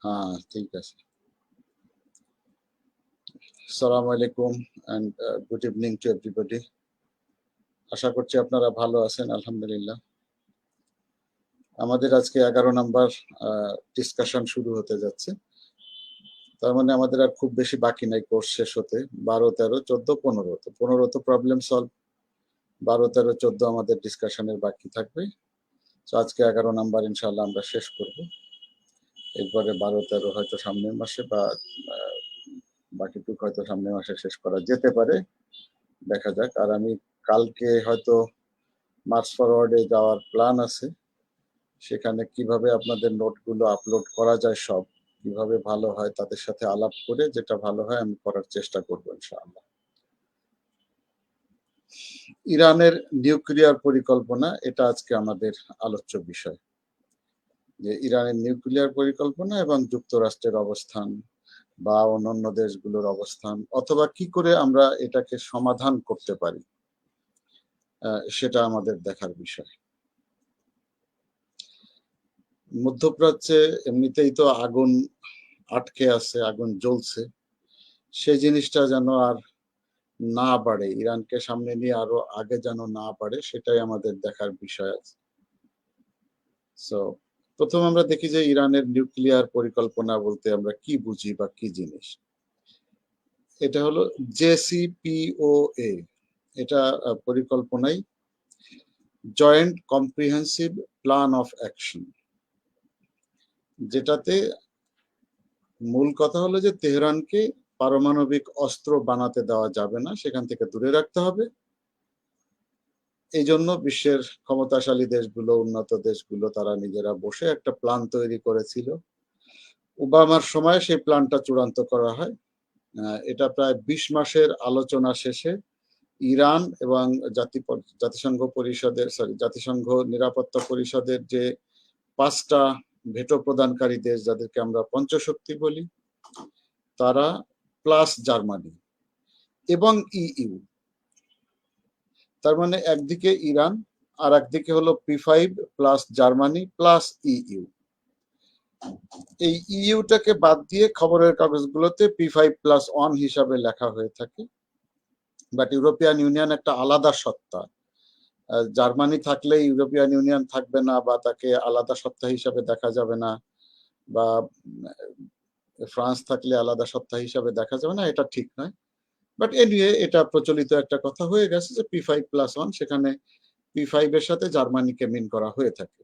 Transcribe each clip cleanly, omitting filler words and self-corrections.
হ্যাঁ, ঠিক আছে। আসসালামু আলাইকুম and good evening to everybody. আশা করছি আপনারা ভালো আছেন, আলহামদুলিল্লাহ। আমাদের আজকে 11 নাম্বার ডিসকাশন শুরু হতে যাচ্ছে। তার মানে আমাদের আর খুব বেশি বাকি নাই কোর্স শেষ হতে। 12, 13, 14, 15 তো 15 তো প্রবলেম সলভ, 12, 13, 14 আমাদের ডিসকাশনের বাকি থাকবে। তো আজকে 11 নাম্বার ইনশাআল্লাহ আমরা শেষ করব। এরপরে 12, 13 হয়তো সামনের মাসে বা বাকিটুকু হয়তো সামনের মাসে শেষ করা যেতে পারে, দেখা যাক। আর আমি কালকে হয়তো মার্চ ফরওয়ার্ডে যাওয়ার প্ল্যান আছে। সেখানে কিভাবে আপনাদের নোটগুলো আপলোড করা যায়, সব কিভাবে ভালো হয় তাদের সাথে আলাপ করে যেটা ভালো হয় আমি করার চেষ্টা করব ইনশাআল্লাহ। ইরানের নিউক্লিয়ার পরিকল্পনা, এটা আজকে আমাদের আলোচ্য বিষয়। যে ইরানের নিউক্লিয়ার পরিকল্পনা এবং যুক্তরাষ্ট্রের অবস্থান বা অন্যান্য দেশগুলোর অবস্থান, অথবা কি করে আমরা এটাকে সমাধান করতে পারি, সেটা আমাদের দেখার বিষয়। মধ্যপ্রাচ্যে এমনিতেই তো আগুন আটকে আছে, আগুন জ্বলছে। সেই জিনিসটা যেন আর না বাড়ে, ইরানকে সামনে নিয়ে আরো আগে যেন না বাড়ে, সেটাই আমাদের দেখার বিষয় আছে। সো প্রথম আমরা দেখি যে ইরানের নিউক্লিয়ার পরিকল্পনা বলতে আমরা কি বুঝি বা কি জিনিস। এটা হলো JCPOA। এটা পরিকল্পনাই joint comprehensive plan of action, যেটাতে মূল কথা হলো যে তেহরানকে পারমাণবিক অস্ত্র বানাতে দেওয়া যাবে না, সেখান থেকে দূরে রাখতে হবে। এই জন্য বিশ্বের ক্ষমতাশালী দেশগুলো, উন্নত দেশগুলো তারা নিজেরা বসে একটা প্ল্যান তৈরি করেছিল। ওবামার সময় সেই প্ল্যানটা চূড়ান্ত করা হয়। এটা প্রায় 20 মাসের আলোচনা শেষে ইরান এবং জাতিসংঘ নিরাপত্তা পরিষদের যে 5টা ভেটো প্রদানকারী দেশ, যাদেরকে আমরা পঞ্চশক্তি বলি, তারা প্লাস জার্মানি এবং ইইউ, তার মানে একদিকে ইরান আর একদিকে হলো P5 plus Germany plus EU. এই ইইউটাকে বাদ দিয়ে খবরের কাগজগুলোতে P5+1 হিসাবে লেখা হয়ে থাকে। বাট ইউরোপিয়ান ইউনিয়ন একটা আলাদা সত্তা। জার্মানি থাকলে ইউরোপিয়ান ইউনিয়ন থাকবে না, বা তাকে আলাদা সত্তা হিসাবে দেখা যাবে না, বা ফ্রান্স থাকলে আলাদা সত্তা হিসাবে দেখা যাবে না, এটা ঠিক নয়। বাট এনিওয়ে এটা প্রচলিত একটা কথা হয়ে গেছে যে P5+1, সেখানে P5 এর সাথে জার্মানিকে মিন করা হয়ে থাকে।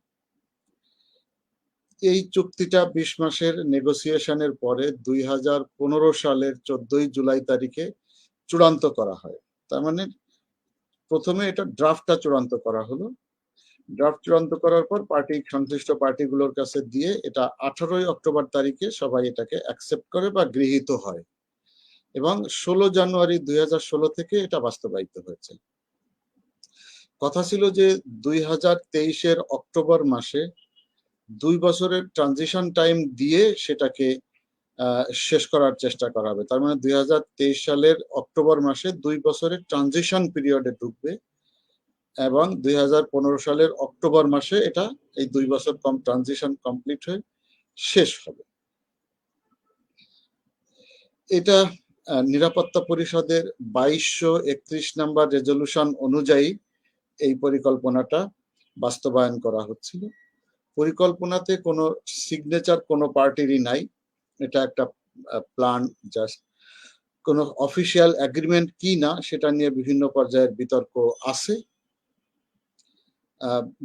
এই চুক্তিটা 20 মাসের নেগোসিয়েশনের পরে 2015 সালের 14 জুলাই তারিখে চূড়ান্ত করা হয়। তার মানে প্রথমে এটা ড্রাফটটা চূড়ান্ত করা হলো। ড্রাফট চূড়ান্ত করার পর সংশ্লিষ্ট পার্টিগুলোর কাছে দিয়ে এটা 18 অক্টোবর তারিখে সবাই এটাকে অ্যাকসেপ্ট করে বা গৃহীত হয়, এবং 16 জানুয়ারি 2016 থেকে এটা বাস্তবায়িত হয়েছে। কথা ছিল যে 2023 অক্টোবর মাসে 2 বছরের ট্রানজিশন টাইম দিয়ে সেটাকে শেষ করার চেষ্টা করা হবে। তার মানে 2023 সালের অক্টোবর মাসে 2 বছরের ট্রানজিশন পিরিয়ডে ঢুকবে, এবং 2015 সালের অক্টোবর মাসে এটা এই 2 বছর ট্রানজিশন কমপ্লিট হয়ে শেষ হবে। এটা নিরাপত্তা পরিষদের 2231 নাম্বার রেজলিউশন অনুযায়ী এই পরিকল্পনাটা বাস্তবায়ন করা হচ্ছিল। পরিকল্পনাতে কোনো সিগনেচার কোনো পার্টিরই নাই, এটা একটা প্ল্যান জাস্ট। কোনো অফিসিয়াল এগ্রিমেন্ট কি না সেটা নিয়ে বিভিন্ন পর্যায়ের বিতর্ক আছে।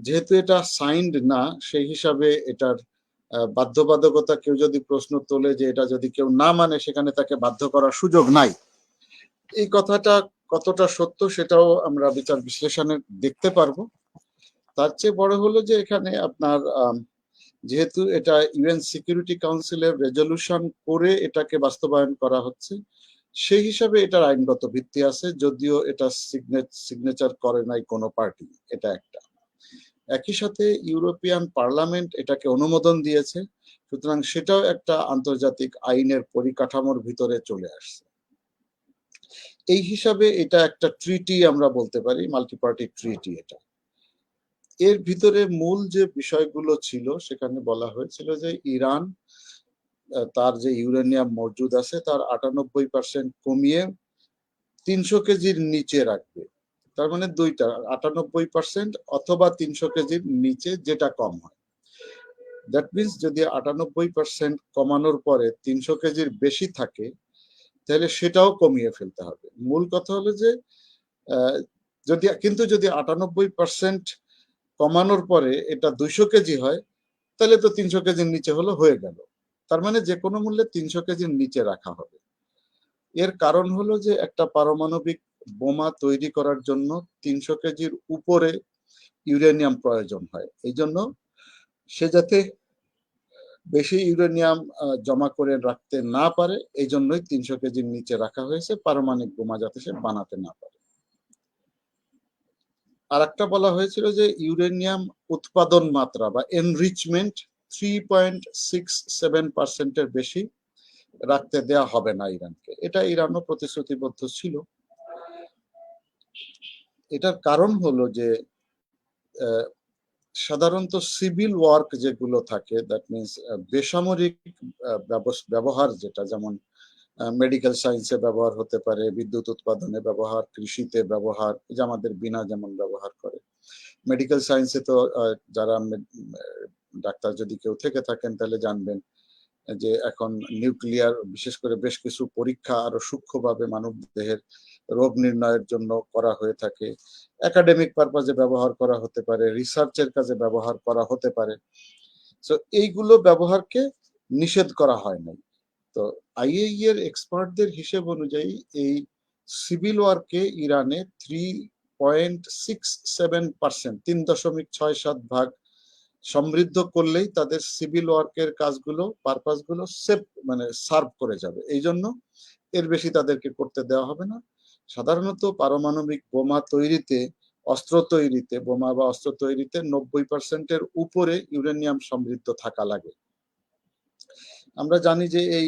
যেহেতু এটা সাইন্ড না, সেই হিসাবে এটার বাধ্যবাধকতা, কেউ যদি প্রশ্ন তোলে যে এটা যদি কেউ না মানে সেখানে তাকে বাধ্য করার সুযোগ নাই, এই কথাটা কতটা সত্য সেটাও আমরা বিচার বিশ্লেষণে দেখতে পারবো। তার চেয়ে বড় হলো যে এখানে আপনার যেহেতু এটা ইউএন সিকিউরিটি কাউন্সিলের রেজলিউশন করে এটাকে বাস্তবায়ন করা হচ্ছে, সেই হিসাবে এটার আইনগত ভিত্তি আছে, যদিও এটা সিগনেচার করে নাই কোনো পার্টি, এটা একটা। একই সাথে ইউরোপিয়ান পার্লামেন্ট এটাকে অনুমোদন দিয়েছে, সুতরাং সেটাও একটা আন্তর্জাতিক আইনের পরিকাঠামোর ভিতরে চলে আসছে। এই হিসাবে এটা একটা ট্রিটি আমরা বলতে পারি, মাল্টিপার্টি ট্রিটি। এটা এর ভিতরে মূল যে বিষয়গুলো ছিল সেখানে বলা হয়েছিল যে ইরান তার যে ইউরেনিয়াম মজুদ আছে তার 98% কমিয়ে 300 কেজির নিচে রাখবে। তার মানে দুইটা, 98% অথবা 300 কেজির নিচে, যেটা কম হয়। দ্যাট মিনস যদি 98% কমানোর পরে 300 কেজির বেশি থাকে, তাহলে সেটাও কমিয়ে ফেলতে হবে। মূল কথা হলো যে যদি 98% কমানোর পরে এটা 200 কেজি হয়, তাহলে তো 300 কেজির নিচে হয়ে গেল। তার মানে যে কোনো মূল্যে 300 কেজির নিচে রাখা হবে। এর কারণ হলো যে একটা পারমাণবিক বোমা তৈরি করার জন্য 300 কেজির উপরে ইউরেনিয়াম প্রয়োজন হয়। এই জন্য সে যাতে বেশি ইউরেনিয়াম জমা করে রাখতে না পারে, এই জন্যই 300 কেজির নিচে রাখা হয়েছে, পারমাণবিক বোমা যাতে সে বানাতে না পারে। আর একটা বলা হয়েছিল যে ইউরেনিয়াম উৎপাদন মাত্রা বা এনরিচমেন্ট 3.67% বেশি রাখতে দেয়া হবে না ইরানকে। এটা ইরানও প্রতিশ্রুতিবদ্ধ ছিল। এটার কারণ হলো যে সাধারণত সিভিল ওয়ার্ক যেগুলো থাকে, দ্যাট মিনস বেসামরিক ব্যবহার, যেটা যেমন মেডিকেল সায়েন্সে ব্যবহার হতে পারে, বিদ্যুৎ উৎপাদনে ব্যবহার, কৃষিতে ব্যবহার, যে আমাদের বিনা যেমন ব্যবহার করে। মেডিকেল সায়েন্সে তো যারা ডাক্তার যদি কেউ থেকে থাকেন তাহলে জানবেন যে এখন নিউক্লিয়ার বিশেষ করে বেশ কিছু পরীক্ষা আরো সূক্ষ্মভাবে মানব দেহের রোগ নির্ণয়ের জন্য করা হয়ে থাকে। একাডেমিক পারপাজে ব্যবহার করা হতে পারে, রিসার্চের কাজে ব্যবহার করা হতে পারে। সো এইগুলো ব্যবহারকে নিষেধ করা হয় নাই। তো আইএই এর এক্সপার্টদের হিসেব অনুযায়ী এই সিভিল ওয়ার্কে ইরানে 3.67%, 3.67% সমৃদ্ধ করলেই তাদের সিভিল ওয়ার্কের কাজগুলো, পারপাসগুলো সার্ভ করে যাবে। এই জন্য এর বেশি তাদেরকে করতে দেওয়া হবে না। সাধারণত পারমাণবিক বোমা তৈরিতে, বোমা বা অস্ত্র তৈরিতে 90%-এর উপরে ইউরেনিয়াম সমৃদ্ধ থাকা লাগে। আমরা জানি যে এই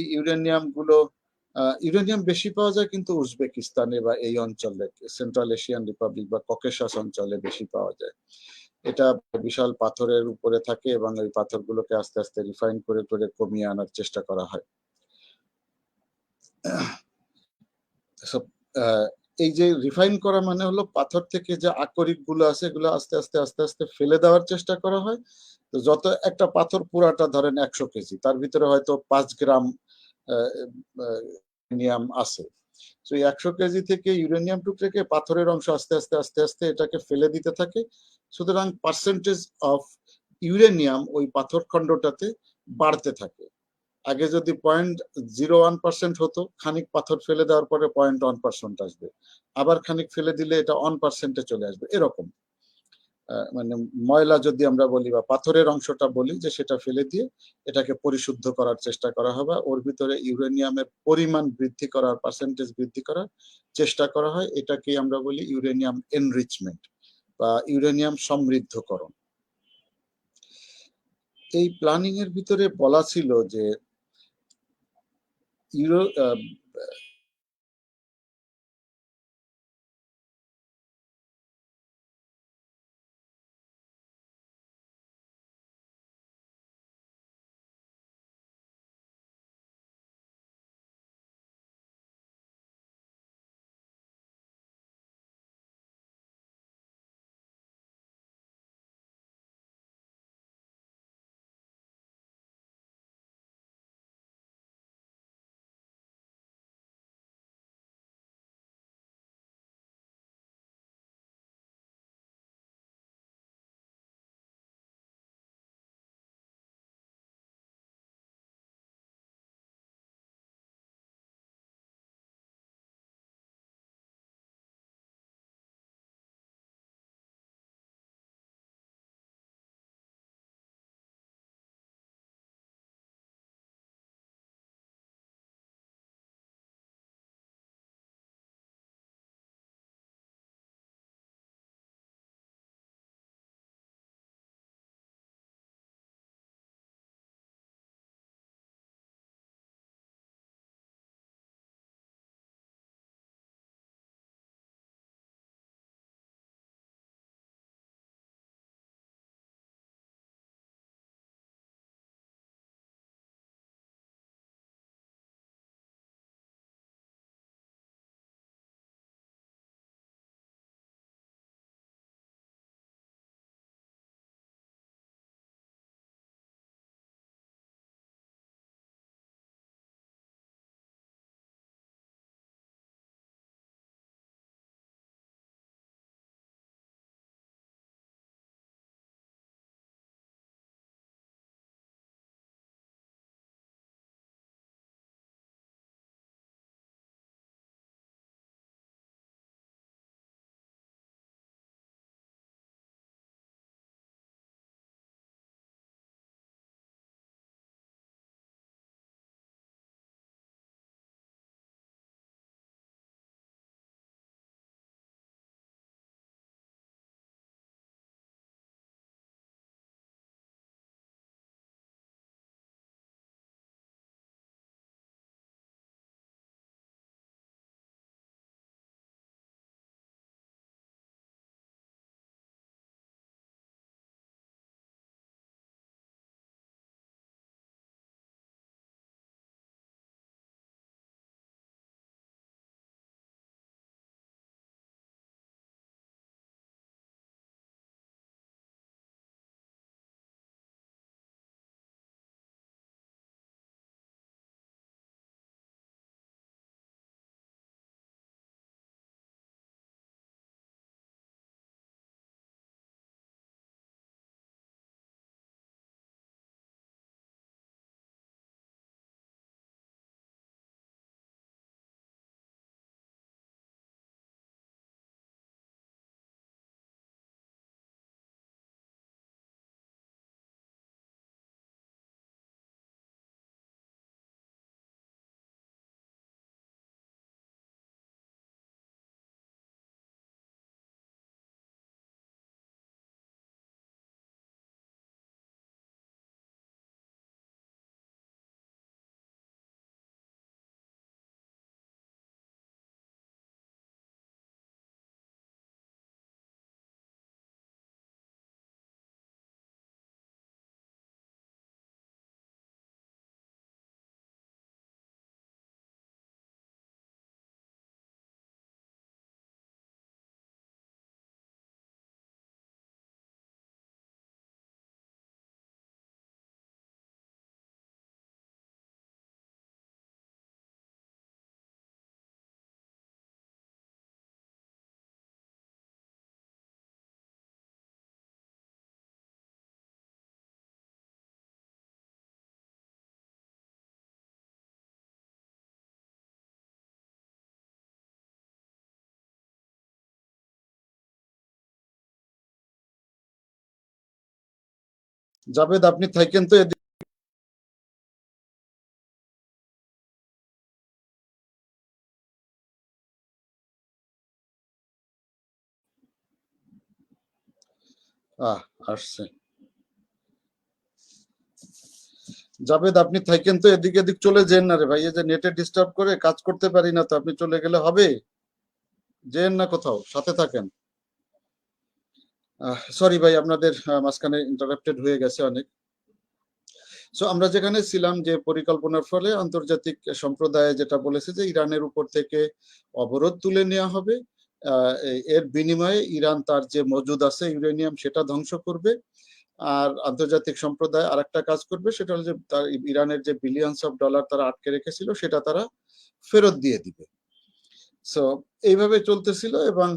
ইউরেনিয়াম বেশি পাওয়া যায় কিন্তু উজবেকিস্তানে বা এই অঞ্চলে, সেন্ট্রাল এশিয়ান রিপাবলিক বা ককেশাস অঞ্চলে বেশি পাওয়া যায়। এটা বিশাল পাথরের উপরে থাকে এবং এই পাথরগুলোকে আস্তে আস্তে রিফাইন করে করে কমিয়ে আনার চেষ্টা করা হয়। এই যে রিফাইন করা মানে হলো পাথর থেকে যে আকরিক গুলো আছে এগুলো আস্তে আস্তে আস্তে আস্তে ফেলে দেওয়ার চেষ্টা করা হয়। তো যত একটা পাথর পুরাটা ধরেন 100 কেজি, তার ভিতরে হয়তো 5 গ্রাম ইউরেনিয়াম আছে। তো 100 কেজি থেকে ইউরেনিয়াম টুকরাকে পাথরের অংশ আস্তে আস্তে আস্তে আস্তে এটাকে ফেলে দিতে থাকে। সুতরাং পার্সেন্টেজ অফ ইউরেনিয়াম ওই পাথর খণ্ডটাতে বাড়তে থাকে। আগে যদি 0.01% হতো, খানিক পাথর ফেলে দেওয়ার পরে 0.1% আসবে, আবার খানিক ফেলে দিলে এটা 1%-এ চলে আসবে। এরকম মানে ময়লা যদি আমরা বলি বা পাথরের অংশটা বলি, যে সেটা ফেলে দিয়ে এটাকে পরিশুদ্ধ করার চেষ্টা করা হবে, ওর ভিতরে ইউরেনিয়ামের পরিমাণ বৃদ্ধি করার, পার্সেন্টেজ বৃদ্ধি করার চেষ্টা করা হয়। এটাকেই আমরা বলি ইউরেনিয়াম এনরিচমেন্ট বা ইউরেনিয়াম সমৃদ্ধকরণ। এই প্ল্যানিং এর ভিতরে বলা ছিল যে জাভেদ, আপনি থাকেন তো এদিকে। আসছে। জাভেদ, আপনি থাকেন তো এদিক এদিক চলে যেন না রে ভাই, এই যে নেটে ডিস্টার্ব করে কাজ করতে পারি না, তো আপনি চলে গেলে হবে? যেন না কোথাও, সাথে থাকেন। সরি ভাই, আপনাদের মাঝখানে ইন্টারাপ্টেড হয়ে গেছে অনেক। সো আমরা যেখানে ছিলাম, যে পরিকল্পনার ফলে আন্তর্জাতিক সম্প্রদায় যেটা বলেছে যে ইরানের উপর থেকে অবরোধ তুলে নেওয়া হবে, এর বিনিময়ে ইরান তার যে মজুদ আছে ইউরেনিয়াম সেটা ধ্বংস করবে। আর আন্তর্জাতিক সম্প্রদায় আর একটা কাজ করবে, সেটা হলো যে তার ইরানের যে বিলিয়নস অফ ডলার তারা আটকে রেখেছিল সেটা তারা ফেরত দিয়ে দিবে। সো এইভাবে চলতেছিল, এবং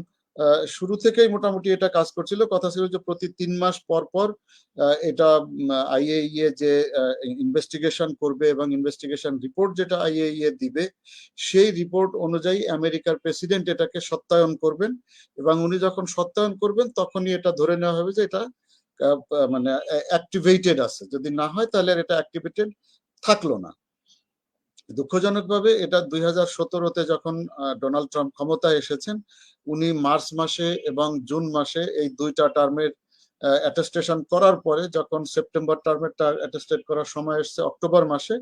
শুরু থেকেই মোটামুটি এটা কাজ করছিল। কথা ছিল যে প্রতি 3 মাস পর পর এটা আইএইএ যে ইনভেস্টিগেশন করবে এবং ইনভেস্টিগেশন রিপোর্ট যেটা আইএইএ দিবে, সেই রিপোর্ট অনুযায়ী আমেরিকার প্রেসিডেন্ট এটাকে সত্যায়ন করবেন, এবং উনি যখন সত্যায়ন করবেন তখনই এটা ধরে নেওয়া হবে যে এটা মানে অ্যাক্টিভেটেড আছে। যদি না হয় তাহলে এটা অ্যাক্টিভেটেড থাকলো না। দুঃখজনকভাবে এটা 2017-তে যখন ডোনাল্ড ট্রাম্প ক্ষমতায় এসেছেন, উনি মার্চ মাসে এবং জুন মাসে এই দুইটা টার্মের অ্যাটেস্টেশন করার পরে, যখন সেপ্টেম্বর টার্মেরটা অ্যাটেস্টেড করার সময় এসছে অক্টোবর মাসে,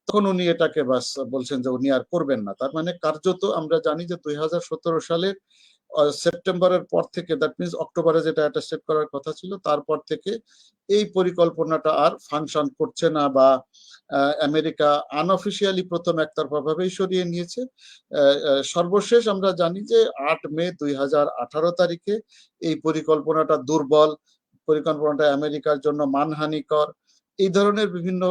তখন উনি এটাকে বাস বলছেন যে উনি আর করবেন না। তার মানে কার্যত আমরা জানি যে 2017 সালের সেপ্টেম্বরের পর থেকে, দ্যাট মিনস অক্টোবরে যেটা অ্যাটেস্টেড করার কথা ছিল, তারপর থেকে এই পরিকল্পনাটা আর ফাংশন করছে না, বা আমেরিকা আনঅফিসিয়ালি প্রথম একতরফা ভাবেই সরিয়ে নিয়েছে। সর্বশেষ আমরা জানি যে 8 মে 2018 তারিখে এই পরিকল্পনাটা দুর্বল, পরিকল্পনাটা আমেরিকার জন্য মানহানিকর, এই ধরনের বিভিন্ন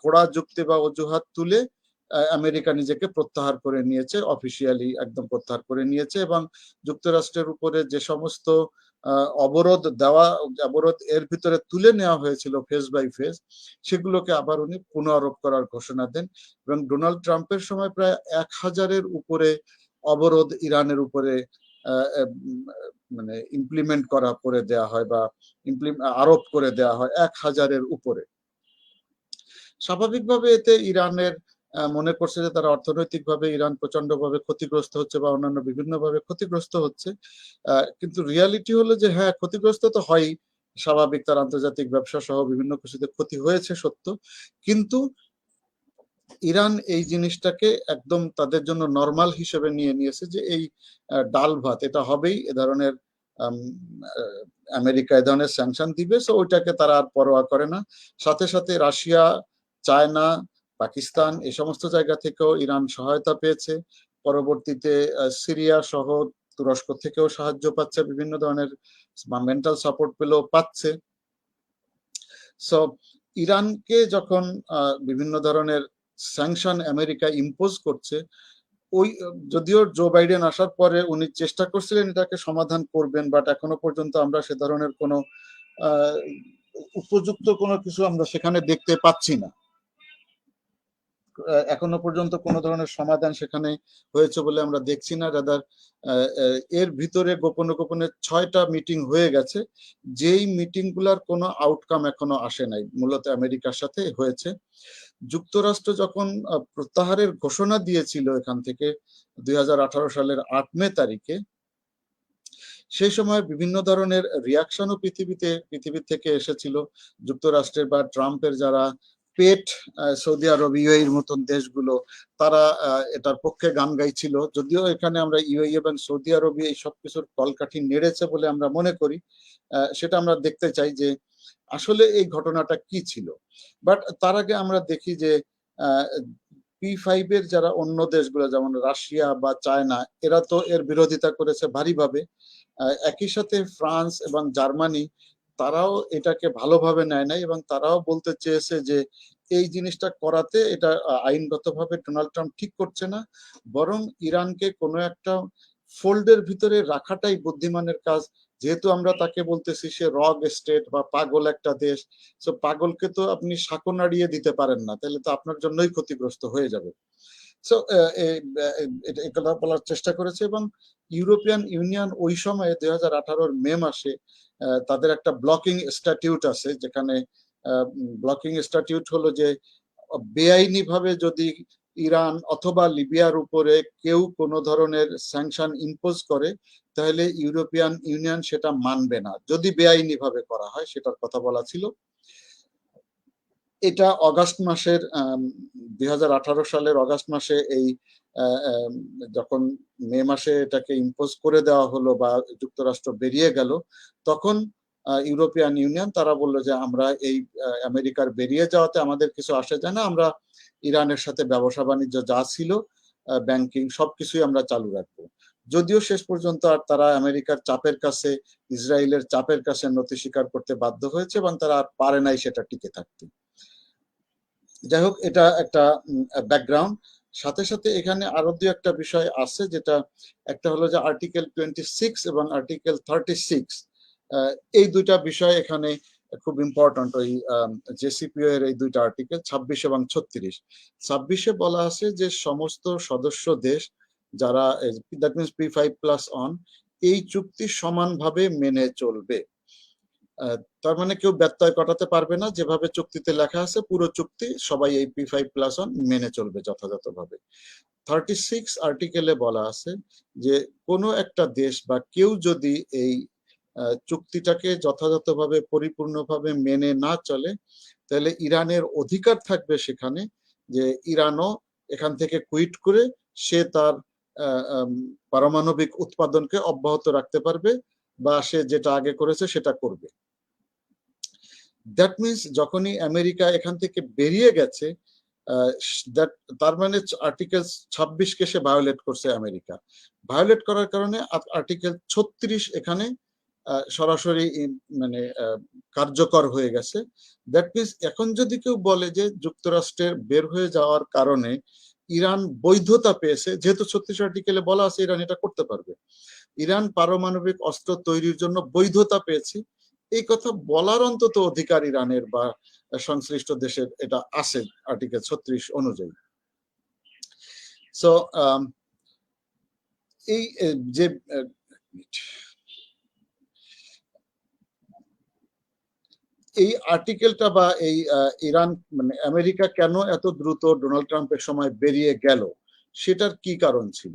খোড়া যুক্তি বা অজুহাত তুলে আমেরিকা নিজেকে প্রত্যাহার করে নিয়েছে, অফিসিয়ালি একদম প্রত্যাহার করে নিয়েছে। এবং যুক্তরাষ্ট্রের উপরে যে সমস্ত অবরোধ এর ভিতরে তুলে নেওয়া হয়েছিল ফেজ বাই ফেজ, সেগুলোকে আবার উনি পুনরারোপ করার ঘোষণা দেন। এবং ডোনাল্ড ট্রাম্পের সময় প্রায় 1000-এর উপরে অবরোধ ইরানের উপরে মানে ইমপ্লিমেন্ট করা করে দেওয়া হয়, বা আরোপ করে দেওয়া হয় 1000-এর উপরে। স্বাভাবিকভাবে এতে ইরানের মনে করছে যে তারা অর্থনৈতিকভাবে ইরান প্রচন্ডভাবে ক্ষতিগ্রস্ত হচ্ছে, বা অন্যান্য বিভিন্নভাবে ক্ষতিগ্রস্ত হচ্ছে। কিন্তু রিয়ালিটি হলো যে হ্যাঁ, ক্ষতিগ্রস্ত তো হয়ই, স্বাভাবিক, তার আন্তর্জাতিক ব্যবসা সহ বিভিন্ন কিছুতে ক্ষতি হয়েছে সত্য, কিন্তু ইরান এই জিনিসটাকে একদম তাদের জন্য নর্মাল হিসেবে নিয়ে নিয়েছে যে এই ডাল ভাত এটা হবেই, এ ধরনের আমেরিকা এ ধরনের স্যাংশন দিবে, সো ওইটাকে তারা আর পরোয়া করে না। সাথে সাথে রাশিয়া, চায়না, পাকিস্তান এই সমস্ত জায়গা থেকেও ইরান সহায়তা পেয়েছে। পরবর্তীতে সিরিয়া সহ তুরস্ক থেকেও সাহায্য পাচ্ছে, বিভিন্ন ধরনের মেন্টাল সাপোর্ট পেলেও পাচ্ছে। সো ইরানকে যখন বিভিন্ন ধরনের স্যাংশন আমেরিকা ইম্পোজ করছে, ওই যদিও জো বাইডেন আসার পরে উনি চেষ্টা করছিলেন এটাকে সমাধান করবেন, বাট এখনো পর্যন্ত আমরা সে ধরনের কোনো উপযুক্ত কোনো কিছু আমরা সেখানে দেখতে পাচ্ছি না। এখনো পর্যন্ত কোনো ধরনের সমাধান সেখানে হয়েছে বলে আমরা দেখছি না। রাদার এর ভিতরে গোপনে গোপনে 6টা মিটিং হয়ে গেছে, যেই মিটিংগুলোর কোনো আউটকাম এখনো আসে নাই, মূলত আমেরিকার সাথে হয়েছে। যুক্তরাষ্ট্র যখন প্রত্যাহারের ঘোষণা দিয়েছিল এখান থেকে 2018 সালের 8 মে তারিখে, সেই সময় বিভিন্ন ধরনের রিয়াকশনও পৃথিবী থেকে এসেছিল। যুক্তরাষ্ট্রের বা ট্রাম্পের যারা পেট সৌদি আরব, ইউএইর মতন দেশগুলো, তারা এটার পক্ষে গান গাইছিল। যদিও এখানে আমরা ইউএই এবং সৌদি আরবই এই সবকিছুর কলকাঠি নেড়েছে বলে আমরা মনে করি, সেটা আমরা দেখতে চাই যে আসলে এই ঘটনাটা কি ছিল। বাট তার আগে আমরা দেখি যে P5-এর যারা অন্য দেশগুলো, যেমন রাশিয়া বা চায়না, এরা তো এর বিরোধিতা করেছে ভারীভাবে। একই সাথে ফ্রান্স এবং জার্মানি, তারাও এটাকে ভালোভাবে নেয় নাই, এবং তারাও বলতে চেয়েছে যে এই জিনিসটা করাতে এটা আইনগতভাবে ডোনাল্ড ট্রাম্প ঠিক করছে না, বরং ইরানকে কোনো একটা ফোল্ডের ভিতরে রাখাটাই বুদ্ধিমানের কাজ। যেহেতু আমরা তাকে বলতেছি সে রগ স্টেট বা পাগল একটা দেশ, সো পাগলকে তো আপনি শাকো নাড়িয়ে দিতে পারেন না, তাহলে তো আপনার জন্যই ক্ষতিগ্রস্ত হয়ে যাবে। সো এটা বলার চেষ্টা করেছে। এবং ইউরোপিয়ান ইউনিয়ন ওই সময়ে 2018 মে মাসে তাদের একটা ব্লকিং স্ট্যাটিউট আছে, যেখানে ব্লকিং স্ট্যাটিউট হলো যে বেআইনি ভাবে যদি ইরান অথবা লিবিয়ার উপরে কেউ কোনো ধরনের স্যাংশন ইম্পোজ করে, তাহলে ইউরোপিয়ান ইউনিয়ন সেটা মানবে না, যদি বেআইনি ভাবে করা হয়, সেটার কথা বলা ছিল। এটা অগাস্ট মাসের 2018 সালের অগাস্ট মাসে এই যখন মে মাসে এটাকে ইম্পোজ করে দেওয়া হলো বা যুক্তরাষ্ট্র বেরিয়ে গেল, তখন ইউরোপিয়ান ইউনিয়ন তারা বললো যে আমরা এই আমেরিকার বেরিয়ে যাওয়াতে আমাদের কিছু আসে যায় না, আমরা ইরানের সাথে ব্যবসা বাণিজ্য যা ছিল, ব্যাংকিং সবকিছুই আমরা চালু রাখবো। যদিও শেষ পর্যন্ত আর তারা আমেরিকার চাপের কাছে, ইসরায়েলের চাপের কাছে নতি স্বীকার করতে বাধ্য হয়েছে এবং তারা আর পারে নাই সেটা টিকে থাকতে। যাই হোক, এটা একটা ব্যাকগ্রাউন্ড। সাথে সাথে এখানে আরো দু একটা বিষয় আছে, যেটা একটা হলো যে আর্টিকেল 26 এবং আর্টিকেল 36, এই দুইটা বিষয় এখানে খুব ইম্পর্টেন্ট। ওই জেসিপিও এর এই দুইটা আর্টিকেল 26 এবং 36। 26-এ বলা আছে যে সমস্ত সদস্য দেশ যারা, দ্যাট মিনস P5+ অন, এই চুক্তি সমানভাবে মেনে চলবে। তার মানে কেউ ব্যত্যয় ঘটাতে পারবে না, যেভাবে চুক্তিতে লেখা আছে পুরো চুক্তি সবাই এই P5+ অন মেনে চলবে যথাযথভাবে। 36 আর্টিকেলে বলা আছে যে কোনো একটা দেশ বা কেউ যদি এই চুক্তিটাকে যথাযথভাবে পরিপূর্ণভাবে মেনে না চলে, তাহলে ইরানের অধিকার থাকবে সেখানে যে ইরানও এখান থেকে কুইট করে সে তার পারমাণবিক উৎপাদনকে অব্যাহত রাখতে পারবে বা সে যেটা আগে করেছে সেটা করবে। দ্যাট মিনস যখনই আমেরিকা এখান থেকে বেরিয়ে গেছে, তার মানে আর্টিকেল 26-কে সে ভায়োলেট করছে আমেরিকা। ভায়োলেট করার কারণে আর্টিকেল 36 এখানে সরাসরি মানে কার্যকর হয়ে গেছে। দ্যাট মিনস এখন যদি কেউ বলে যে যুক্তরাষ্ট্রের বের হয়ে যাওয়ার কারণে ইরান বৈধতা পেয়েছে, যেহেতু 36 আর্টিকেলে বলা আছে ইরান এটা করতে পারবে, ইরান পারমাণবিক অস্ত্র তৈরির জন্য বৈধতা পেয়েছে, এই কথা বলার অন্তত অধিকার ইরানের বা সংশ্লিষ্ট দেশের এটা আছে আর্টিকেল 36 অনুযায়ী। সো এই যে এই আর্টিকেলটা বা এই ইরান মানে আমেরিকা কেন এত দ্রুত ডোনাল্ড ট্রাম্পের সময় বেরিয়ে গেল, সেটার কি কারণ ছিল?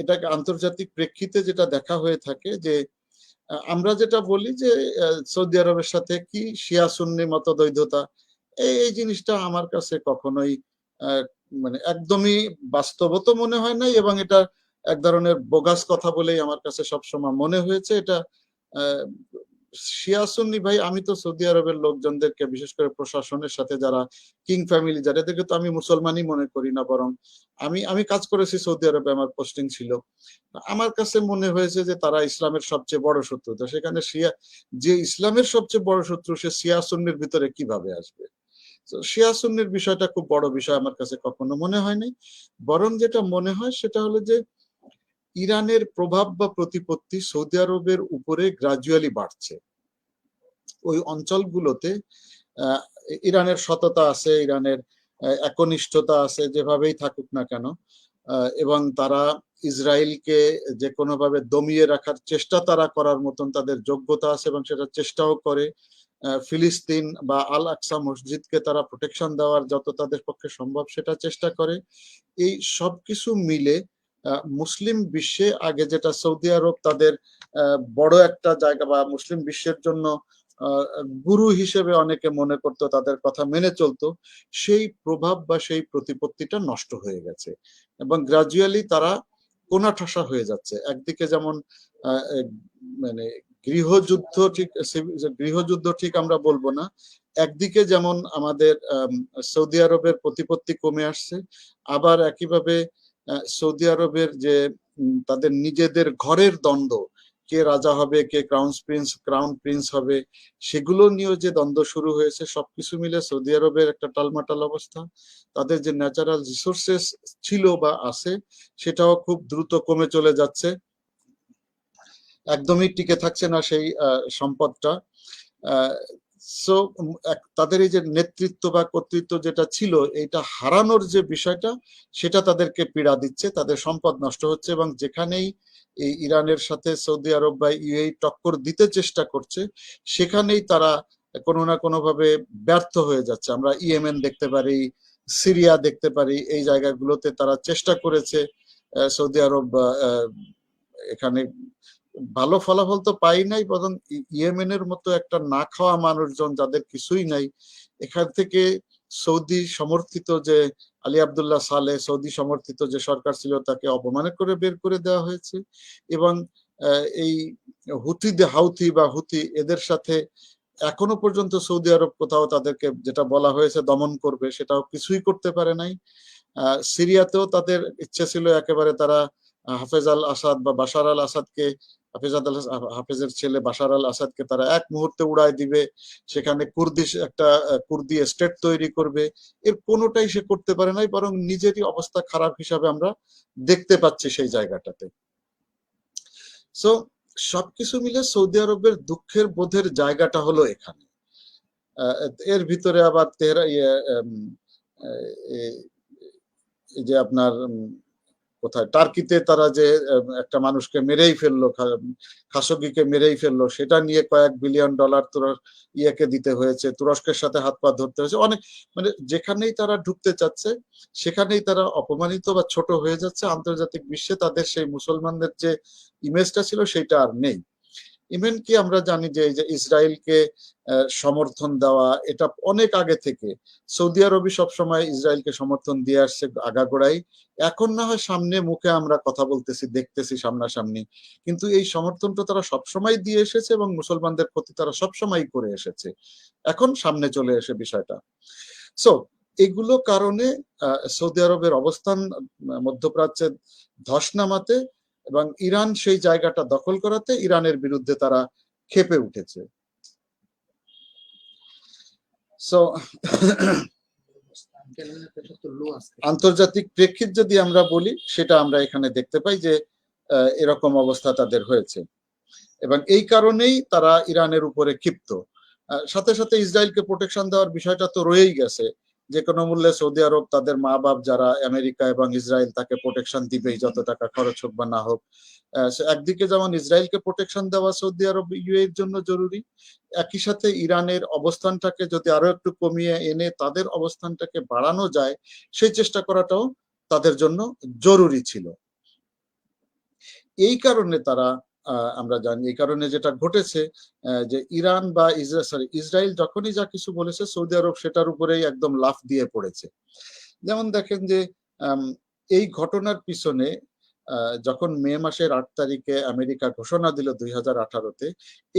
এটাকে আন্তর্জাতিক প্রেক্ষিতে যেটা দেখা হয়ে থাকে যে আমরা যেটা বলি যে সৌদি আরবের সাথে কি শিয়া সুন্নি মতদ্বৈধতা, এই জিনিসটা আমার কাছে কখনোই মানে একদমই বাস্তবত মনে হয় নাই, এবং এটা এক ধরনের বোগাস কথা বলেই আমার কাছে সবসময় মনে হয়েছে। এটা শিয়া সুন্নি ভাই, আমি তো সৌদি আরবের লোকজনদেরকে, বিশেষ করে প্রশাসনের সাথে যারা কিং ফ্যামিলি যারা, এদেরকে তো আমি মুসলমানই মনে করি না, বরং আমি কাজ করেছি সৌদি আরবে, আমার পোস্টিং ছিল। আমার কাছে মনে হয়েছে যে তারা ইসলামের সবচেয়ে বড় শত্রু। তো সেখানে শিয়া, যে ইসলামের সবচেয়ে বড় শত্রু, সে শিয়া সুন্নির ভিতরে কিভাবে আসবে? তো শিয়া সুন্নির বিষয়টা খুব বড় বিষয় আমার কাছে কখনো মনে হয়নি। বরং যেটা মনে হয় সেটা হলো যে ইরানের প্রভাব বা প্রতিপত্তি সৌদি আরবের উপরে গ্রাজুয়ালি বাড়ছে। ওই অঞ্চলগুলোতে ইরানের সততা আছে, ইরানের একনিষ্ঠতা আছে, যেভাবেই থাকুক না কেন, এবং তারা ইসরায়েলকে যে কোনোভাবে দমিয়ে রাখার চেষ্টা তারা করার মতন তাদের যোগ্যতা আছে এবং সেটা চেষ্টাও করে। ফিলিস্তিন বা আল আকসা মসজিদকে তারা প্রোটেকশন দেওয়ার যত তাদের পক্ষে সম্ভব সেটা চেষ্টা করে। এই সবকিছু মিলে মুসলিম বিশ্বে আগে যেটা সৌদি আরব তাদের বড় একটা জায়গা বা মুসলিম বিশ্বের জন্য গুরু হিসেবে অনেকে মনে করতো, তাদের কথা মেনে চলতো, সেই প্রভাব বা সেই প্রতিপত্তিটা নষ্ট হয়ে গেছে এবং গ্রাজুয়ালি তারা কোণাঠাসা হয়ে যাচ্ছে। একদিকে যেমন মানে গৃহযুদ্ধ ঠিক আমরা বলবো না, একদিকে যেমন আমাদের সৌদি আরবের প্রতিপত্তি কমে আসছে, আবার একইভাবে সৌদি আরবের যে তাদের নিজেদের ঘরের দ্বন্দ্ব, কে রাজা হবে, কে ক্রাউন প্রিন্স হবে, সেগুলো নিয়েও যে দ্বন্দ্ব শুরু হয়েছে, সবকিছু মিলে সৌদি আরবের একটা টালমাটাল অবস্থা। তাদের যে ন্যাচারাল রিসোর্সেস ছিল বা আছে, সেটাও খুব দ্রুত কমে চলে যাচ্ছে, একদমই টিকে থাকছে না সেই সম্পদটা। সো তাদের এই যে নেতৃত্ব বা কর্তৃত্ব যেটা ছিল, এইটা হারানোর যে বিষয়টা, সেটা তাদেরকে পীড়া দিচ্ছে, তাদের সম্পদ নষ্ট হচ্ছে, এবং যেখানেই এই ইরানের সাথে সৌদি আরব বা ইউএই টক্কর দিতে চেষ্টা করছে, সেখানেই তারা কোনো না কোনো ভাবে ব্যর্থ হয়ে যাচ্ছে। আমরা ইয়েমেন দেখতে পারি, সিরিয়া দেখতে পারি, এই জায়গাগুলোতে তারা চেষ্টা করেছে। সৌদি আরব এখানে ভালো ফলাফল তো পাই নাই, বরং ইয়েমেনের মতো একটা না খাওয়া মানুষজন যাদের কিছুই নাই, এখান থেকে সৌদি সমর্থিত যে আলী আব্দুল্লাহ সালেহ, সৌদি সমর্থিত যে সরকার ছিল, তাকে অপমান করে বের করে দেওয়া হয়েছে। এবং এই হাউথি বা হুতি এদের সাথে এখনো পর্যন্ত সৌদি আরব কোথাও তাদেরকে যেটা বলা হয়েছে দমন করবে, সেটাও কিছুই করতে পারে নাই। সিরিয়াতেও তাদের ইচ্ছে ছিল একেবারে তারা হাফেজ আল আসাদ বা বাশার আল আসাদকে, হাফেজের ছেলে বাশার আল আসাদকে তারা এক মুহূর্তে উড়ায় দিবে, সেখানে একটা কুর্দি স্টেট তৈরি করবে। এর কোনোটাই সে করতে পারে নাই, বরং নিজেরই অবস্থা খারাপ হিসাবে আমরা দেখতে পাচ্ছি সেই জায়গাটাতে। সো সবকিছু মিলে সৌদি আরবের দুঃখের বোধের জায়গাটা হলো এখানে। এর ভিতরে আবার যে আপনার কোথায় টার্কিতে তারা যে একটা মানুষকে মেরেই ফেললো, খাশোগিকে মেরেই ফেললো, সেটা নিয়ে কয়েক বিলিয়ন ডলার ইয়েকে দিতে হয়েছে, তুরস্কের সাথে হাত পা ধরতে হয়েছে। অনেক মানে যেখানেই তারা ঢুকতে চাচ্ছে সেখানেই তারা অপমানিত বা ছোট হয়ে যাচ্ছে। আন্তর্জাতিক বিশ্বে তাদের সেই মুসলমানদের যে ইমেজটা ছিল সেটা আর নেই। ইভেন কি আমরা জানি যে ইসরায়েলকে সমর্থন দেওয়া, এটা অনেক আগে থেকে সৌদি আরবই সবসময় ইসরায়েলকে সমর্থন দিয়ে আসছে আগাগোড়াই। এখন না হয় সামনে মুখে আমরা কথা বলতেছি, দেখতেছি সামনাসামনি, কিন্তু এই সমর্থনটা তারা সবসময় দিয়ে এসেছে এবং মুসলমানদের প্রতি তারা সবসময় করে এসেছে। এখন সামনে চলে এসে বিষয়টা। সো এগুলো কারণে সৌদি আরবের অবস্থান মধ্যপ্রাচ্যে ধস নামাতে এবং ইরান সেই জায়গাটা দখল করাতে ইরানের বিরুদ্ধে তারা ক্ষেপে উঠেছে। সো আন্তর্জাতিক প্রেক্ষিত যদি আমরা বলি, সেটা আমরা এখানে দেখতে পাই যে এরকম অবস্থা তাদের হয়েছে এবং এই কারণেই তারা ইরানের উপরে ক্ষিপ্ত। সাথে সাথে ইসরায়েলকে প্রোটেকশন দেওয়ার বিষয়টা তো রয়েই গেছে, যে কোনো মূল্যে সৌদি আরব তাদের মা বাপ যারা আমেরিকা এবং ইসরায়েল তাকে প্রোটেকশন দিবেই, যত টাকা খরচ হোক বা না হোক। একদিকে যেমন ইসরায়েলকে প্রোটেকশন দেওয়া সৌদি আরব ইউএইর জন্য জরুরি, একই সাথে ইরানের অবস্থানটাকে যদি আরো একটু কমিয়ে এনে তাদের অবস্থানটাকে বাড়ানো যায়, সেই চেষ্টা করাটাও তাদের জন্য জরুরি ছিল। এই কারণে আমরা জানি, এই কারণে যেটা ঘটেছে যে ইরান বা ইসরায়েল যখনই যা কিছু বলেছে সৌদি আরব সেটার উপরেই একদম লাফ দিয়ে পড়েছে। যেমন দেখেন যে এই ঘটনার পিছনে যখন মে মাসের 8 তারিখে আমেরিকা ঘোষণা দিল 2018-তে,